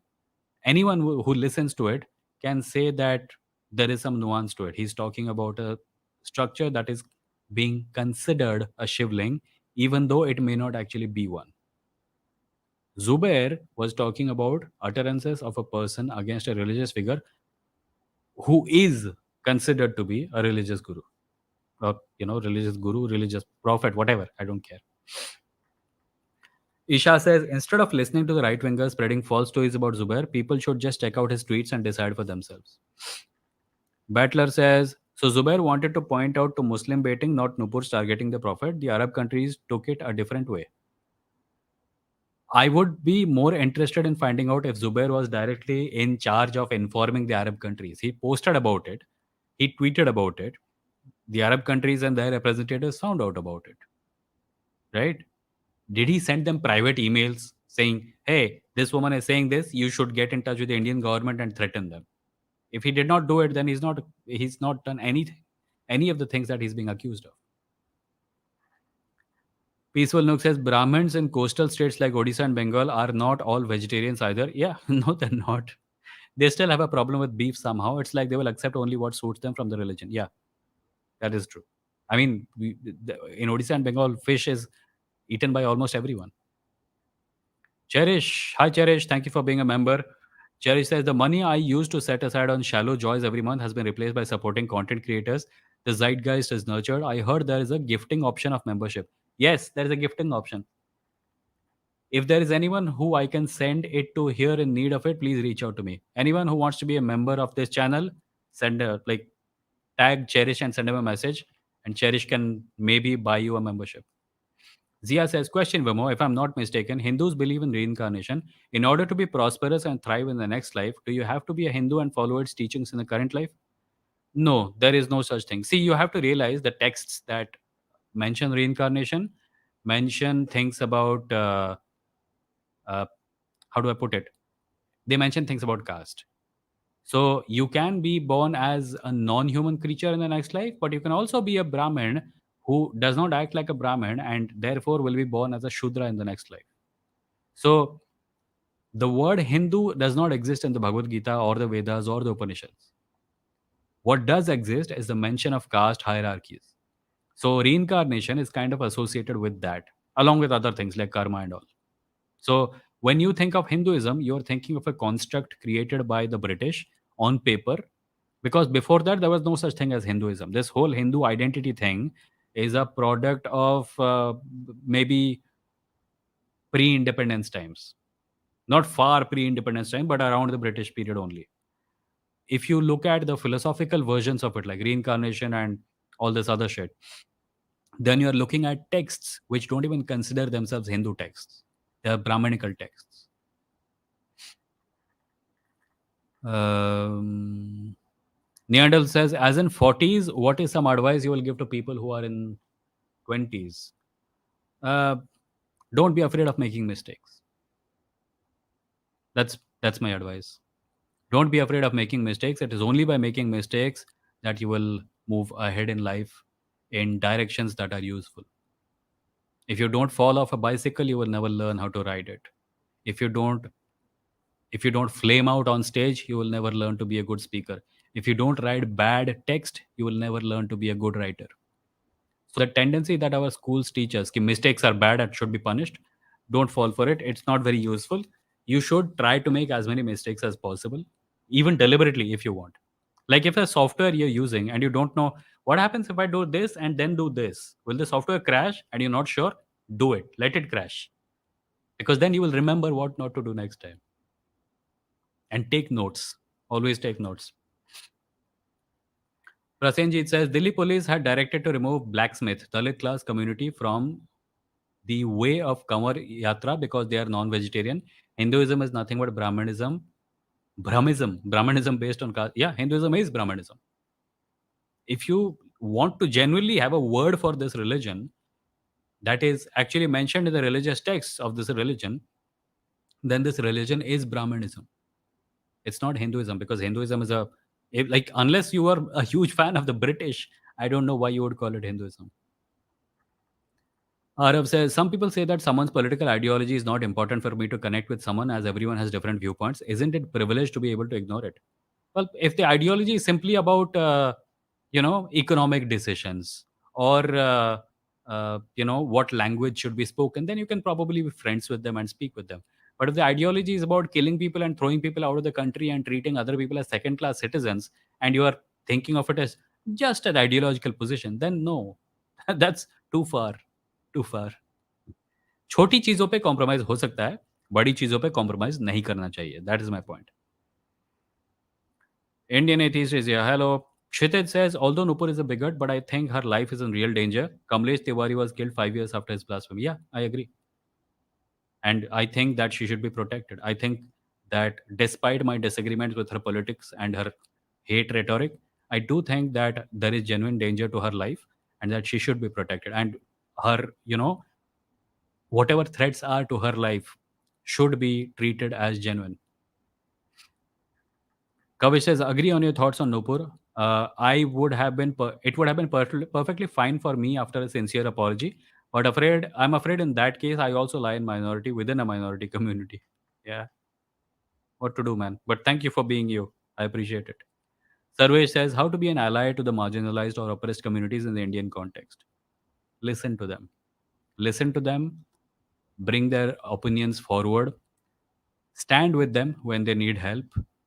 [SPEAKER 1] anyone who listens to it can say that there is some nuance to it. He's talking about a structure that is being considered a shivling, even though it may not actually be one. Zubair was talking about utterances of a person against a religious figure who is considered to be a religious guru, or religious guru, religious prophet, whatever. I don't care. Isha says, instead of listening to the right wingers spreading false stories about Zubair, people should just check out his tweets and decide for themselves. Battler says, so Zubair wanted to point out to Muslim baiting, not Nupur's targeting the prophet. The Arab countries took it a different way. I would be more interested in finding out if Zubair was directly in charge of informing the Arab countries. He posted about it, he tweeted about it. The Arab countries and their representatives found out about it, right? Did he send them private emails saying, hey, this woman is saying this, you should get in touch with the Indian government and threaten them? If he did not do it, then he's not done anything, any of the things that he's being accused of. Peaceful Nook says Brahmins in coastal states like Odisha and Bengal are not all vegetarians either. Yeah, no, they're not. They still have a problem with beef somehow. It's like they will accept only what suits them from the religion. Yeah, that is true. I mean, in Odisha and Bengal, fish is eaten by almost everyone. Cherish, hi Cherish, thank you for being a member. Cherish says the money I used to set aside on shallow joys every month has been replaced by supporting content creators. The zeitgeist is nurtured. I heard there is a gifting option of membership. Yes, there is a gifting option. If there is anyone who I can send it to here in need of it, please reach out to me. Anyone who wants to be a member of this channel, send a like tag Cherish and send him a message, and Cherish can maybe buy you a membership. Zia says, question Vimo, if I'm not mistaken, Hindus believe in reincarnation. In order to be prosperous and thrive in the next life, do you have to be a Hindu and follow its teachings in the current life? No, there is no such thing. See, you have to realize the texts that mention reincarnation mention things about, uh, how do I put it? They mention things about caste. So you can be born as a non-human creature in the next life, but you can also be a Brahmin who does not act like a Brahmin and therefore will be born as a Shudra in the next life. So the word Hindu does not exist in the Bhagavad Gita or the Vedas or the Upanishads. What does exist is the mention of caste hierarchies. So reincarnation is kind of associated with that, along with other things like karma and all. So when you think of Hinduism, you're thinking of a construct created by the British on paper, because before that there was no such thing as Hinduism. This whole Hindu identity thing is a product of maybe pre-independence times, not far pre-independence time, but around the British period only. If you look at the philosophical versions of it, like reincarnation and all this other shit, then you're looking at texts which don't even consider themselves Hindu texts. They're Brahmanical texts. Um, Neanderthal says, as in 40s, what is some advice you will give to people who are in 20s? Uh, don't be afraid of making mistakes. That's my advice. Don't be afraid of making mistakes. It is only by making mistakes that you will move ahead in life in directions that are useful. If you don't fall off a bicycle, you will never learn how to ride it. If you don't if you don't flame out on stage, you will never learn to be a good speaker. If you don't write bad text, you will never learn to be a good writer. So the tendency that our schools teach us ki mistakes are bad and should be punished, don't fall for it. It's not very useful. You should try to make as many mistakes as possible, even deliberately if you want. Like if a software you're using and you don't know what happens if I do this and then do this, will the software crash and you're not sure? Do it. Let it crash. Because then you will remember what not to do next time. And take notes. Always take notes. Prasenjit says Delhi police had directed to remove blacksmith, Dalit class community from the way of Kamar Yatra because they are non-vegetarian. Hinduism is nothing but Brahmanism. Brahmanism based on caste. Yeah, Hinduism is Brahmanism. If you want to genuinely have a word for this religion that is actually mentioned in the religious texts of this religion, then this religion is Brahmanism. It's not Hinduism because Hinduism is like unless you are a huge fan of the British, I don't know why you would call it Hinduism. Arav says, some people say that someone's political ideology is not important for me to connect with someone as everyone has different viewpoints. Isn't it privilege to be able to ignore it? Well, if the ideology is simply about, economic decisions or, what language should be spoken, then you can probably be friends with them and speak with them. But if the ideology is about killing people and throwing people out of the country and treating other people as second class citizens, and you are thinking of it as just an ideological position, then no, that's too far. Too far छोटी चीजों पे compromise हो सकता है बड़ी चीजों पे compromise नहीं करना चाहिए that is my point Indian atheist is here hello Kshitij says, although Nupur is a bigot, but I think her life is in real danger. Kamlesh Tiwari was killed 5 years after his blasphemy. Yeah, I agree. And I think that she should be protected. I think that despite my disagreements with her politics and her hate rhetoric, I do think that there is genuine danger to her life and that she should be protected. And her, whatever threats are to her life should be treated as genuine. Kavish says, agree on your thoughts on Nupur. It would have been perfectly fine for me after a sincere apology, but I'm afraid in that case I also lie in minority within a minority community. Yeah, what to do, man? But thank you for being you. I appreciate it. Sarvesh says, how to be an ally to the marginalized or oppressed communities in the Indian context. Listen to them. Listen to them. Bring their opinions forward. Stand with them when they need help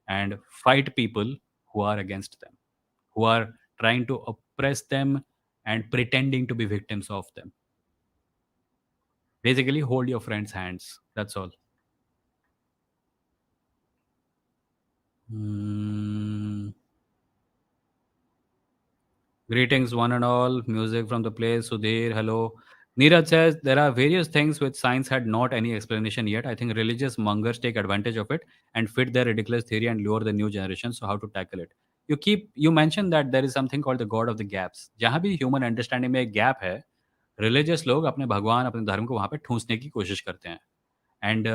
[SPEAKER 1] and fight people who are against them, who are trying to oppress them and pretending to be victims of them. Basically, hold your friends' hands. That's all. Mm, Greetings, one and all. Music from the place. Sudhir, hello. Neeraj says there are various things which science had not any explanation yet. I think religious mongers take advantage of it and fit their ridiculous theory and lure the new generation. So how to tackle it? You mentioned that there is something called the God of the gaps. जहाँ भी human understanding में एक gap है, religious लोग अपने भगवान अपने धर्म को वहाँ पे ठूंसने की कोशिश करते हैं. And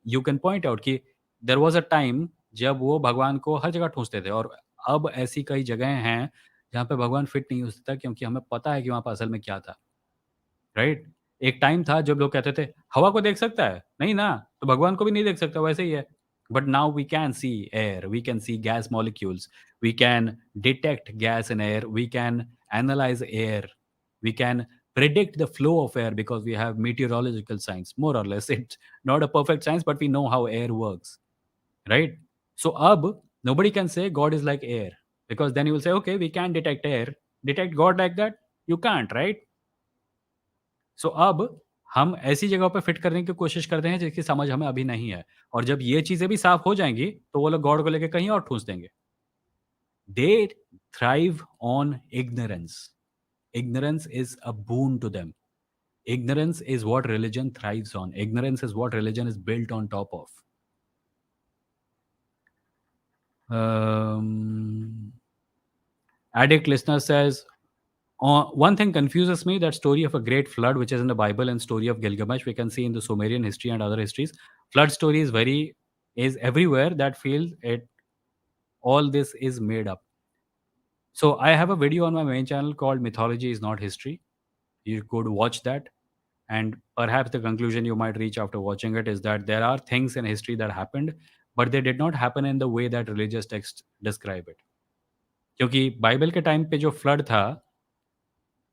[SPEAKER 1] you can point out कि देयर वाज़ अ टाइम जब वो भगवान को हर जगह ठूँसते थे और अब ऐसी कई जगहें हैं, जहाँ पे भगवान फिट नहीं हो सकता क्योंकि हमें पता है कि वहाँ पे असल में क्या था, राइट? एक टाइम था जब लोग कहते थे, "हवा को देख सकता है?" नहीं ना, तो भगवान को भी नहीं देख सकता, वैसे ही है। But now we can see air, we can see gas molecules, we can detect gas in air, we can analyze air, we can predict the flow of air because we have meteorological science, more or less. It's not a perfect science, but we know how air works, right? So ab nobody can say God is like air because then you will say, okay, we can detect air. Detect God like that? You can't, right? सो अब हम ऐसी जगहों पे fit करने की कोशिश करते हैं जिसकी समझ हमें अभी नहीं है और जब ये चीज़ें भी साफ़ हो जाएँगी, तो वो लोग गॉड को लेके कहीं और ठूँस देंगे। दे thrive on ignorance. Ignorance is a boon to them. Ignorance is what religion thrives on. Ignorance is what religion is built on top of. Um, Addict listener says, one thing confuses me, that story of a great flood, which is in the Bible, and story of Gilgamesh, we can see in the Sumerian history and other histories. Flood story is everywhere. That feels it. All this is made up. So I have a video on my main channel called "Mythology is Not History." You could watch that, and perhaps the conclusion you might reach after watching it is that there are things in history that happened, but they did not happen in the way that religious texts describe it. क्योंकि Bible के time पे जो flood था,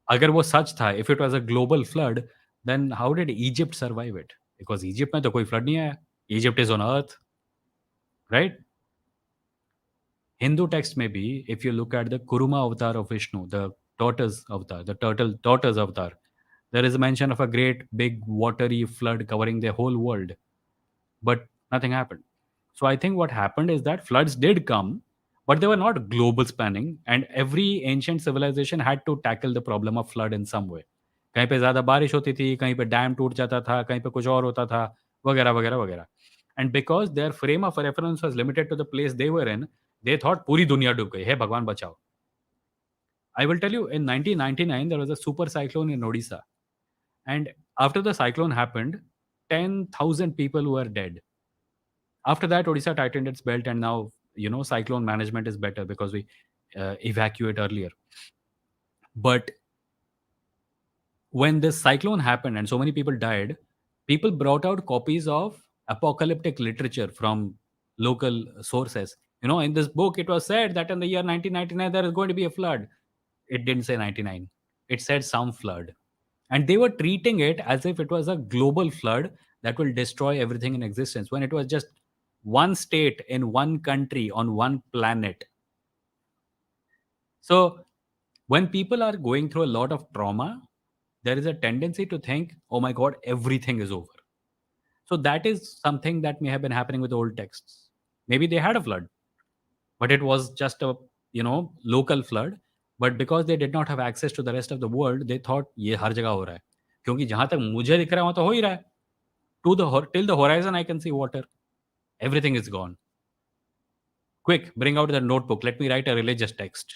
[SPEAKER 1] अगर वो सच था, if it was a global flood, then how did Egypt survive it? Because Egypt में तो कोई फ्लड नहीं आया। Egypt is on earth, right? Hindu text में भी if you look at the Kurma avatar of Vishnu, the tortoise avatar, the tortoise avatar, there is a mention of a great big watery flood covering the whole world. But nothing happened. So I think what happened is that floods did come, but they were not global spanning, and every ancient civilization had to tackle the problem of flood in some way. कहीं पे ज़्यादा बारिश होती थी, कहीं पे dam टूट जाता था, कहीं पे कुछ और होता था, वगैरह, वगैरह, वगैरह. And because their frame of reference was limited to the place they were in, they thought पूरी दुनिया डूब गई, हे भगवान बचाओ. I will tell you, in 1999 there was a super cyclone in Odisha, and after the cyclone happened, 10,000 people were dead. After that, Odisha tightened its belt, and now cyclone management is better because we evacuate earlier. But when this cyclone happened and so many people died, people brought out copies of apocalyptic literature from local sources. In this book, it was said that in the year 1999 there is going to be a flood. It didn't say 99. It said some flood. And they were treating it as if it was a global flood that will destroy everything in existence, when it was just one state in one country on one planet. So, when people are going through a lot of trauma, there is a tendency to think, oh my God, everything is over. So, that is something that may have been happening with old texts. Maybe they had a flood, but it was just a local flood. But because they did not have access to the rest of the world, they thought ये हर जगह हो रहा है, क्योंकि जहां तक मुझे दिख रहा है वहां तो हो ही रहा है. Till the horizon I can see water. Everything is gone. Quick, bring out the notebook, let me write a religious text.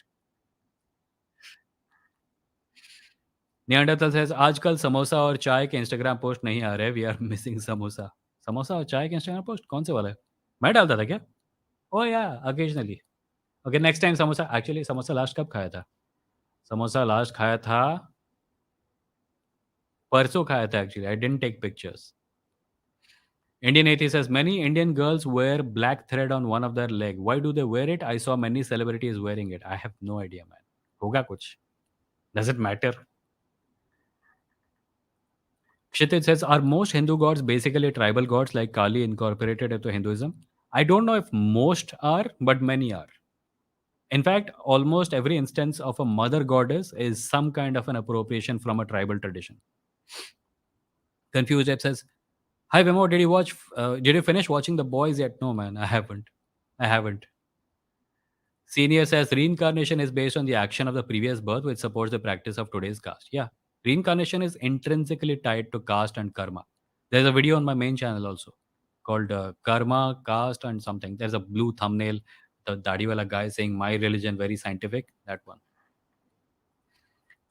[SPEAKER 1] Neanderthal says, आजकल समोसा और चाय के इंस्टाग्राम पोस्ट नहीं आ रहे, we are missing samosa. Samosa और चाय के इंस्टाग्राम पोस्ट कौन से वाला है? मैं डालता था क्या? ओ या occasionally. Okay, next time samosa. Actually samosa last कब खाया था? समोसा लास्ट खाया था, परसों खाया था actually. I didn't take pictures. Indian atheist says, many Indian girls wear black thread on one of their leg. Why do they wear it? I saw many celebrities wearing it. I have no idea, man. होगा कुछ. Does it matter? Kshitij says, are most Hindu gods basically tribal gods like Kali incorporated into Hinduism? I don't know if most are, but many are. In fact, almost every instance of a mother goddess is some kind of an appropriation from a tribal tradition. Confused Ape says, Hi Vimo, did you watch? Did you finish watching The Boys yet? No, man, I haven't. I haven't. Senior says reincarnation is based on the action of the previous birth, which supports the practice of today's caste. Yeah, reincarnation is intrinsically tied to caste and karma. There's a video on my main channel also called Karma, Caste, and something. There's a blue thumbnail, the Dadiwala guy saying my religion very scientific. That one.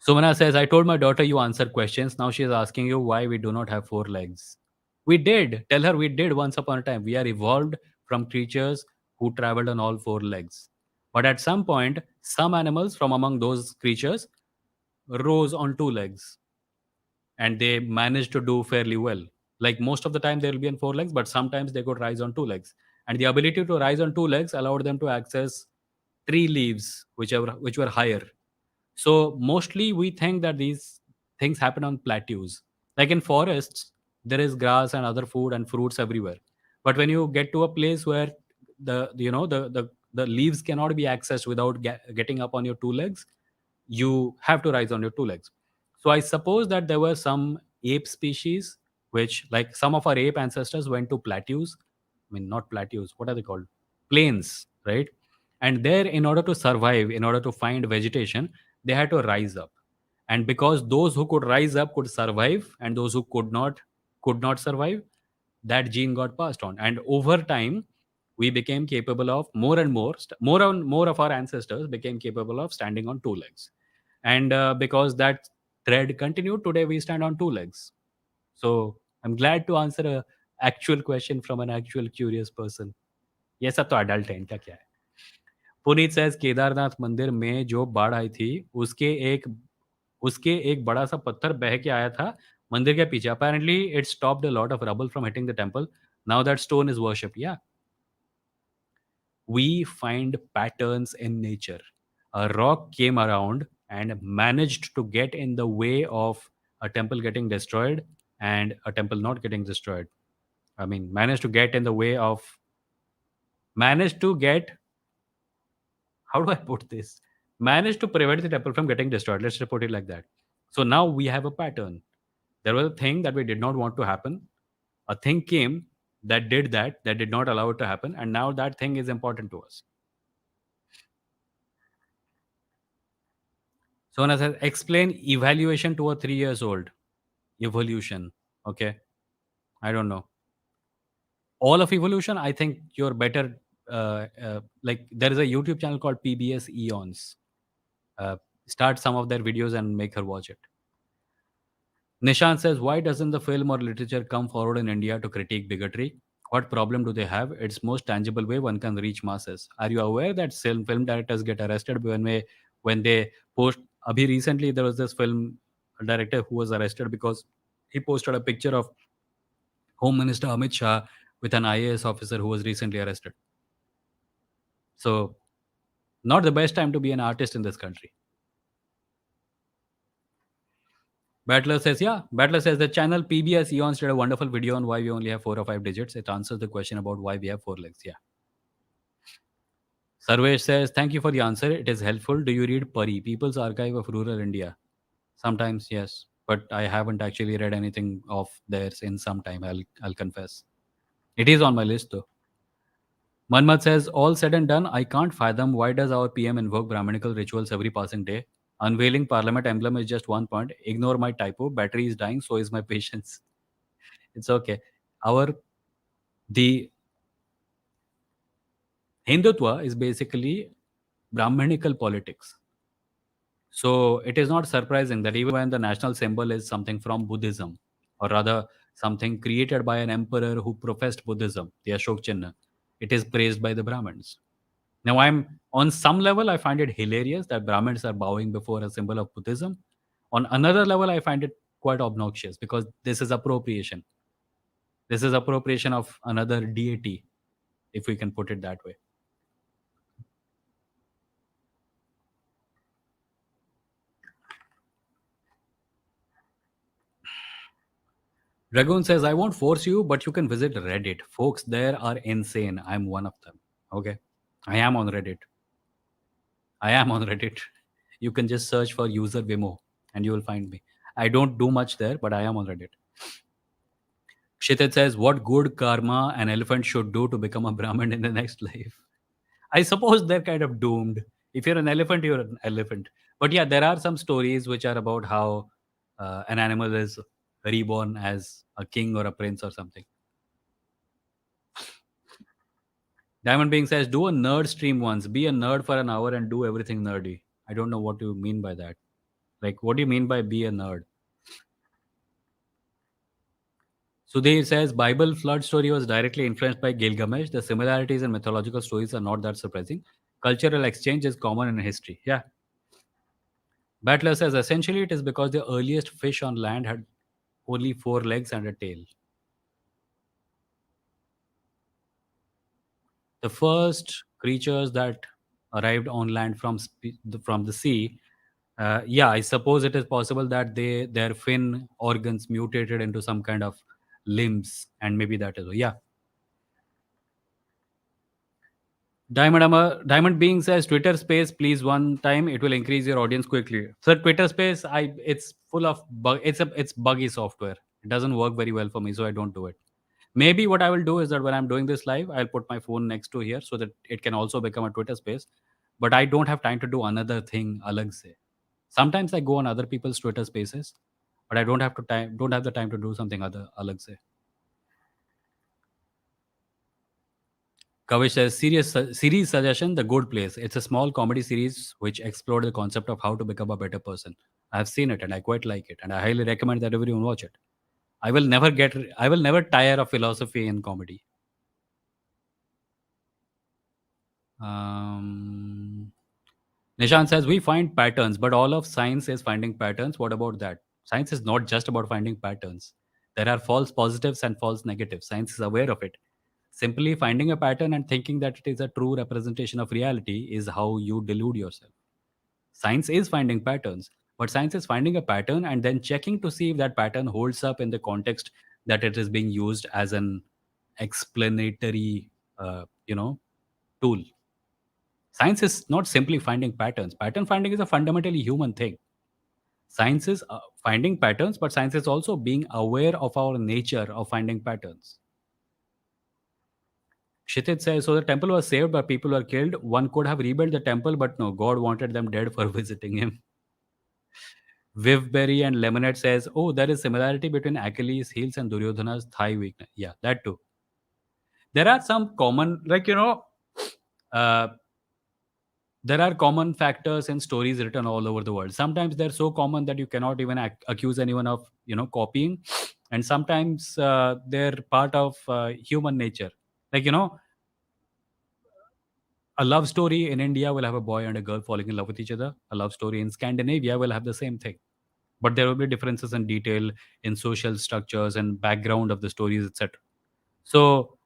[SPEAKER 1] Sumana says, I told my daughter you answer questions. Now she is asking you why we do not have four legs. We did. Tell her we did once upon a time. We are evolved from creatures who traveled on all four legs. But at some point, some animals from among those creatures rose on two legs and they managed to do fairly well. Like most of the time, they will be on four legs, but sometimes they could rise on two legs. And the ability to rise on two legs allowed them to access tree leaves, which were higher. So mostly we think that these things happen on plateaus. Like in forests, there is grass and other food and fruits everywhere. But when you get to a place where the leaves cannot be accessed without getting up on your two legs, you have to rise on your two legs. So I suppose that there were some ape species which, like some of our ape ancestors, went to plateaus. I mean, not plateaus. What are they called? Plains, right? And there, in order to survive, in order to find vegetation, they had to rise up. And because those who could rise up could survive, and those who could not survive, that gene got passed on. And over time, we became capable of more of our ancestors became capable of standing on two legs. And because that thread continued, today we stand on two legs. So I'm glad to answer a actual question from an actual curious person. ये सब तो adult है, इनका क्या है? Puneet says Kedarnath मंदिर में जो बाढ़ आई थी, उसके एक बड़ा सा पत्थर बह के आया था मंदिर के पीछे. Apparently it stopped a lot of rubble from hitting the temple. Now that stone is worshipped. Yeah, we find patterns in nature. A rock came around and managed to get in the way of a temple getting destroyed and a temple not getting destroyed. I mean, managed to get, how do I put this? Managed to prevent the temple from getting destroyed. Let's just put it like that. So now we have a pattern. There was a thing that we did not want to happen. A thing came that did that did not allow it to happen. And now that thing is important to us. So when I said explain evaluation to a 3 years old, evolution. Okay. I don't know. All of evolution, I think you're better. Like there is a YouTube channel called PBS Eons. Uh, Start some of their videos and make her watch it. Nishan says, why doesn't the film or literature come forward in India to critique bigotry? What problem do they have? It's most tangible way one can reach masses. Are you aware that film directors get arrested when they post? Abhi recently there was this film director who was arrested because he posted a picture of Home Minister Amit Shah with an IAS officer who was recently arrested. So not the best time to be an artist in this country. Battler says, yeah. Battler says the channel PBS Eons did a wonderful video on why we only have 4 or 5 digits. It answers the question about why we have four legs. Yeah. Sarvesh says, thank you for the answer. It is helpful. Do you read Pari, People's Archive of Rural India? Sometimes, yes. But I haven't actually read anything of theirs in some time, I'll confess. It is on my list though. Manmat says, all said and done, I can't fathom why does our PM invoke Brahminical rituals every passing day? Unveiling Parliament emblem is just one point. Ignore my typo. Battery is dying, so is my patience. It's okay. Our the Hindutva is basically Brahminical politics. So it is not surprising that even when the national symbol is something from Buddhism, or rather something created by an emperor who professed Buddhism, the Ashok Chinna, it is praised by the Brahmins. Now, I'm on some level, I find it hilarious that Brahmins are bowing before a symbol of Buddhism. On another level, I find it quite obnoxious because this is appropriation. This is appropriation of another deity, if we can put it that way. Dragoon says, I won't force you, but you can visit Reddit. Folks there are insane. I'm one of them. Okay. I am on Reddit. I am on Reddit. You can just search for user Vimo and you will find me. I don't do much there, but I am on Reddit. Kshitij says, what good karma an elephant should do to become a Brahmin in the next life? I suppose they're kind of doomed. If you're an elephant, you're an elephant. But yeah, there are some stories which are about how an animal is reborn as a king or a prince or something. Diamond Being says, do a nerd stream once. Be a nerd for an hour and do everything nerdy. I don't know what you mean by that. Like, what do you mean by be a nerd? Sudhir says, Bible flood story was directly influenced by Gilgamesh. The similarities in mythological stories are not that surprising. Cultural exchange is common in history. Yeah. Battler says, essentially, it is because the earliest fish on land had only four legs and a tail. The first creatures that arrived on land from the sea, yeah, I suppose it is possible that their fin organs mutated into some kind of limbs, and maybe that is, yeah. Diamond Being says Twitter Space, please one time. It will increase your audience quickly. So Twitter Space, it's full of bug. It's buggy software. It doesn't work very well for me, so I don't do it. Maybe what I will do is that when I'm doing this live, I'll put my phone next to here so that it can also become a Twitter Space. But I don't have time to do another thing alag se. Sometimes I go on other people's Twitter Spaces, but I don't have the time to do something other alag se. Kavish says, series suggestion, The Good Place. It's a small comedy series which explored the concept of how to become a better person. I have seen it and I quite like it, and I highly recommend that everyone watch it. I will never tire of philosophy in comedy. Um, Nishan says, we find patterns, but all of science is finding patterns. What about that? Science is not just about finding patterns. There are false positives and false negatives. Science is aware of it. Simply finding a pattern and thinking that it is a true representation of reality is how you delude yourself. Science is finding patterns, but science is finding a pattern and then checking to see if that pattern holds up in the context that it is being used as an explanatory, tool. Science is not simply finding patterns. Pattern finding is a fundamentally human thing. Science is finding patterns, but science is also being aware of our nature of finding patterns. Kshitij says, so the temple was saved, but people were killed. One could have rebuilt the temple, but no, God wanted them dead for visiting him. Vivberry and Lemonade says, oh, there is similarity between Achilles' heels and Duryodhana's thigh weakness. Yeah, that too. There are some common, uh, there are common factors in stories written all over the world. Sometimes they're so common that you cannot even accuse anyone of, copying. And sometimes they're part of human nature. Like, a love story in India will have a boy and a girl falling in love with each other. A love story in Scandinavia will have the same thing. But there will be differences in detail, in social structures and background of the stories, etc. So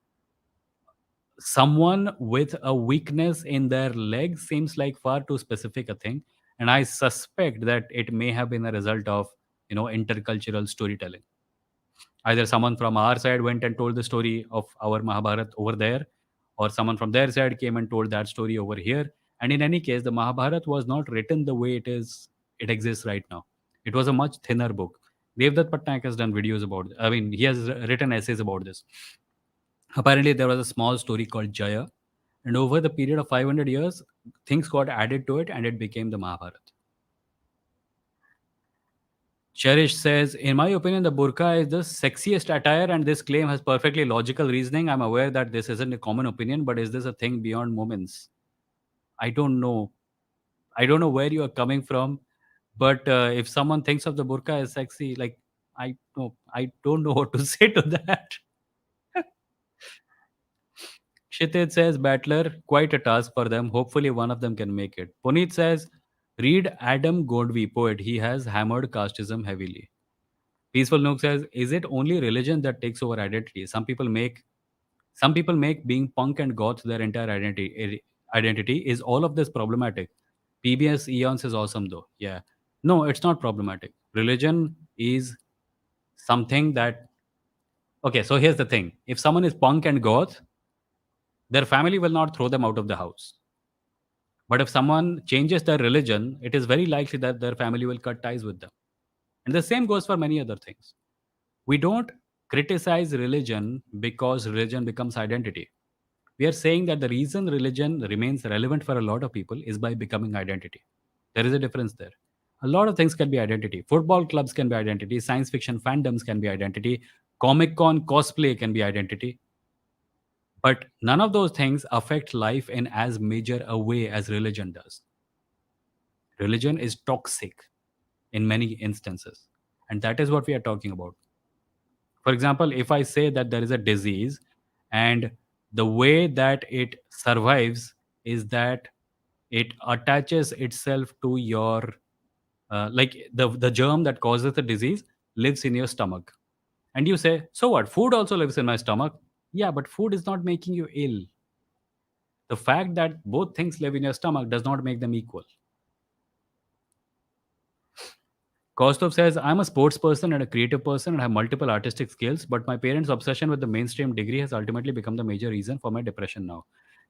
[SPEAKER 1] someone with a weakness in their leg seems like far too specific a thing, and I suspect that it may have been a result of intercultural storytelling. Either someone from our side went and told the story of our Mahabharat over there, or someone from their side came and told that story over here. And in any case, the Mahabharat was not written the way it exists right now. It was a much thinner book. Devdutt Patnaik has done videos about it. I mean, he has written essays about this. Apparently, there was a small story called Jaya, and over the period of 500 years, things got added to it and it became the Mahabharat. Cherish says, in my opinion, the burqa is the sexiest attire, and this claim has perfectly logical reasoning. I'm aware that this isn't a common opinion, but is this a thing beyond moments? I don't know. I don't know where you are coming from, but if someone thinks of the burqa as sexy, like I don't know what to say to that. Kshitij says, Battler, quite a task for them. Hopefully, one of them can make it. Puneet says, read Adam Godby, poet. He has hammered casteism heavily. Peaceful Nook says, "Is it only religion that takes over identity? Some people make being punk and goth their entire identity. Is all of this problematic? PBS Eons is awesome though. Yeah, no, it's not problematic. Religion is something that okay. So here's the thing: if someone is punk and goth, their family will not throw them out of the house. But if someone changes their religion, it is very likely that their family will cut ties with them. And the same goes for many other things. We don't criticize religion because religion becomes identity. We are saying that the reason religion remains relevant for a lot of people is by becoming identity. There is a difference there. A lot of things can be identity. Football clubs can be identity. Science fiction fandoms can be identity. Comic Con cosplay can be identity. But none of those things affect life in as major a way as religion does. Religion is toxic in many instances. And that is what we are talking about. For example, if I say that there is a disease and the way that it survives is that it attaches itself to your like the germ that causes the disease lives in your stomach, and you say, so what, food also lives in my stomach. Yeah, but food is not making you ill. The fact that both things live in your stomach does not make them equal. Kostov says, I'm a sports person and a creative person and have multiple artistic skills, but my parents' obsession with the mainstream degree has ultimately become the major reason for my depression now.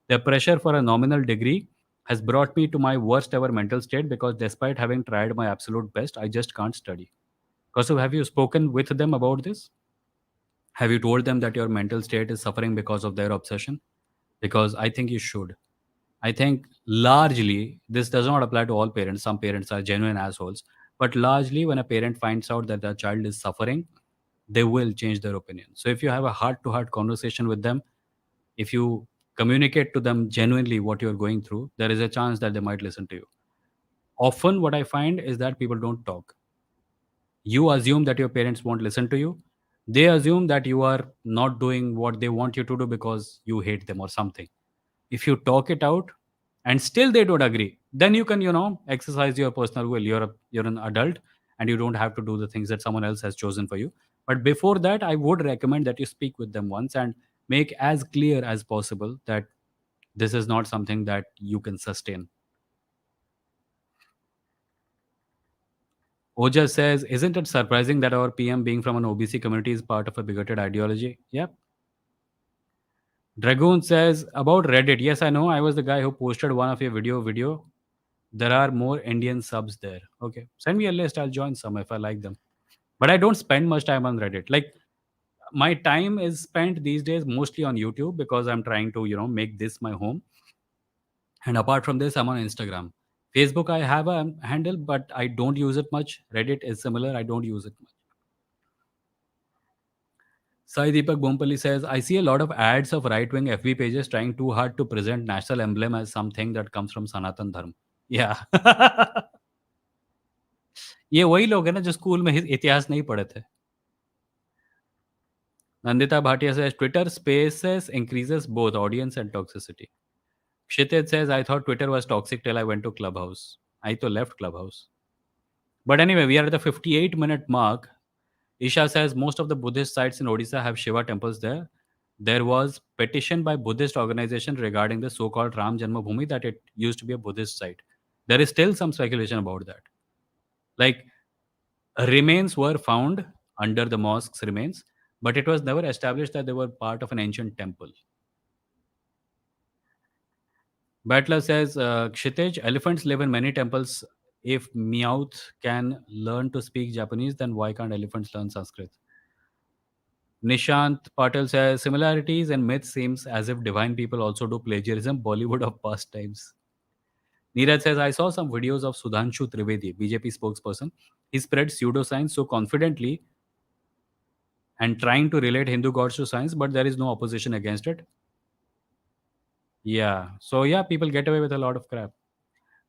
[SPEAKER 1] The pressure for a nominal degree has brought me to my worst ever mental state because despite having tried my absolute best, I just can't study. Kostov, have you spoken with them about this? Have you told them that your mental state is suffering because of their obsession? Because I think you should. I think largely this does not apply to all parents. Some parents are genuine assholes. But largely, when a parent finds out that their child is suffering, they will change their opinion. So if you have a heart to heart conversation with them, if you communicate to them genuinely what you're going through, there is a chance that they might listen to you. Often, what I find is that people don't talk. You assume that your parents won't listen to you. They assume that you are not doing what they want you to do because you hate them or something. If you talk it out and still they don't agree, then you can, exercise your personal will. You're an adult and you don't have to do the things that someone else has chosen for you. But before that, I would recommend that you speak with them once and make as clear as possible that this is not something that you can sustain. Oja says, isn't it surprising that our PM being from an OBC community is part of a bigoted ideology? Yep. Dragoon says, about Reddit. Yes, I know. I was the guy who posted one of your video. There are more Indian subs there. Okay. Send me a list. I'll join some if I like them. But I don't spend much time on Reddit. Like, my time is spent these days mostly on YouTube because I'm trying to, make this my home. And apart from this, I'm on Instagram. Facebook, I have a handle, but I don't use it much. Reddit is similar. I don't use it much. Sai Deepak Bompally says, I see a lot of ads of right wing FB pages trying too hard to present national emblem as something that comes from Sanatan Dharma. Yeah. ये वही लोग हैं ना जो school में इतिहास नहीं पढ़े थे. Nandita Bhatia says, Twitter spaces increases both audience and toxicity. Kshitij says, I thought Twitter was toxic till I went to Clubhouse. I to left Clubhouse. But anyway, we are at the 58-minute mark. Isha says most of the Buddhist sites in Odisha have Shiva temples there. There was petition by Buddhist organization regarding the so-called Ram Janmabhoomi that it used to be a Buddhist site. There is still some speculation about that. Like, remains were found under the mosque's remains, but it was never established that they were part of an ancient temple. Battler says, Kshitij, elephants live in many temples. If Meowth can learn to speak Japanese, then why can't elephants learn Sanskrit? Nishant Patel says, similarities and myths seems as if divine people also do plagiarism, Bollywood of past times. Neeraj says, I saw some videos of Sudhanshu Trivedi, BJP spokesperson. He spread pseudoscience so confidently and trying to relate Hindu gods to science, but there is no opposition against it. Yeah. So, yeah, people get away with a lot of crap.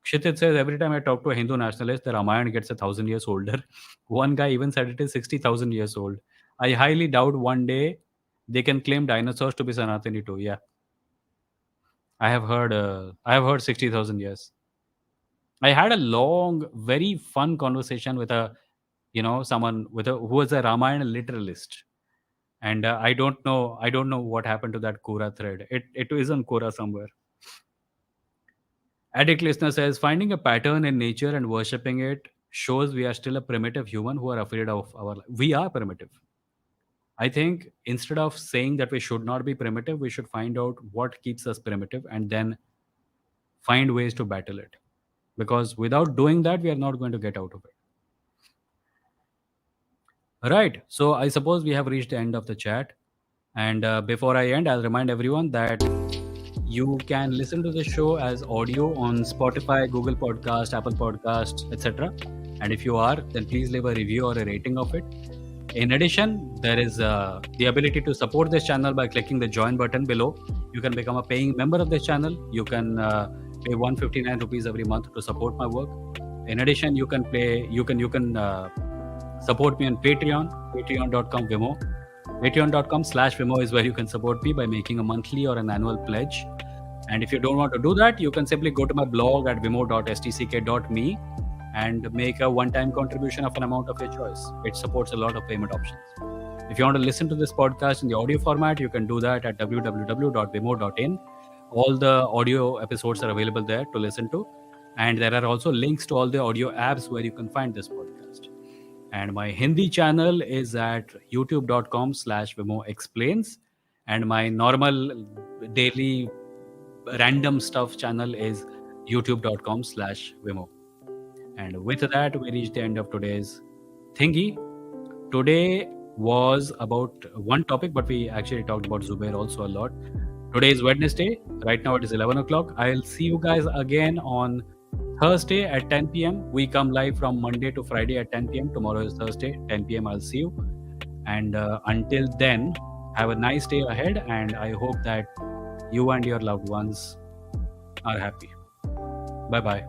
[SPEAKER 1] Kshitij says, every time I talk to a Hindu nationalist, the Ramayana gets 1,000 years older. One guy even said it is 60,000 years old. I highly doubt one day they can claim dinosaurs to be Sanatani too. Yeah. I have heard 60,000 years. I had a long, very fun conversation with someone who was a Ramayana literalist. And I don't know what happened to that Quora thread. It is on Quora somewhere. Addict listener says, finding a pattern in nature and worshipping it shows we are still a primitive human who are afraid of our life. We are primitive. I think instead of saying that we should not be primitive, we should find out what keeps us primitive and then find ways to battle it. Because without doing that, we are not going to get out of it. Right. So I suppose we have reached the end of the chat. And before I end, I'll remind everyone that you can listen to the show as audio on Spotify, Google Podcast, Apple Podcasts, etc. And if you are, then please leave a review or a rating of it. In addition, there is the ability to support this channel by clicking the join button below. You can become a paying member of this channel. You can pay 159 rupees every month to support my work. In addition, you can support me on Patreon, patreon.com Vimo. Patreon.com/Vimo is where you can support me by making a monthly or an annual pledge. And if you don't want to do that, you can simply go to my blog at vimo.stck.me and make a one-time contribution of an amount of your choice. It supports a lot of payment options. If you want to listen to this podcast in the audio format, you can do that at www.vimo.in. All the audio episodes are available there to listen to. And there are also links to all the audio apps where you can find this podcast. And my Hindi channel is at youtube.com/Vimo Explains. And my normal daily random stuff channel is youtube.com/Vimo. And with that, we reach the end of today's thingy. Today was about one topic, but we actually talked about Zubair also a lot. Today is Wednesday. Right now it is 11 o'clock. I'll see you guys again on Thursday at 10 p.m. We come live from Monday to Friday at 10 p.m. Tomorrow is Thursday, 10 p.m. I'll see you. And until then, have a nice day ahead. And I hope that you and your loved ones are happy. Bye bye.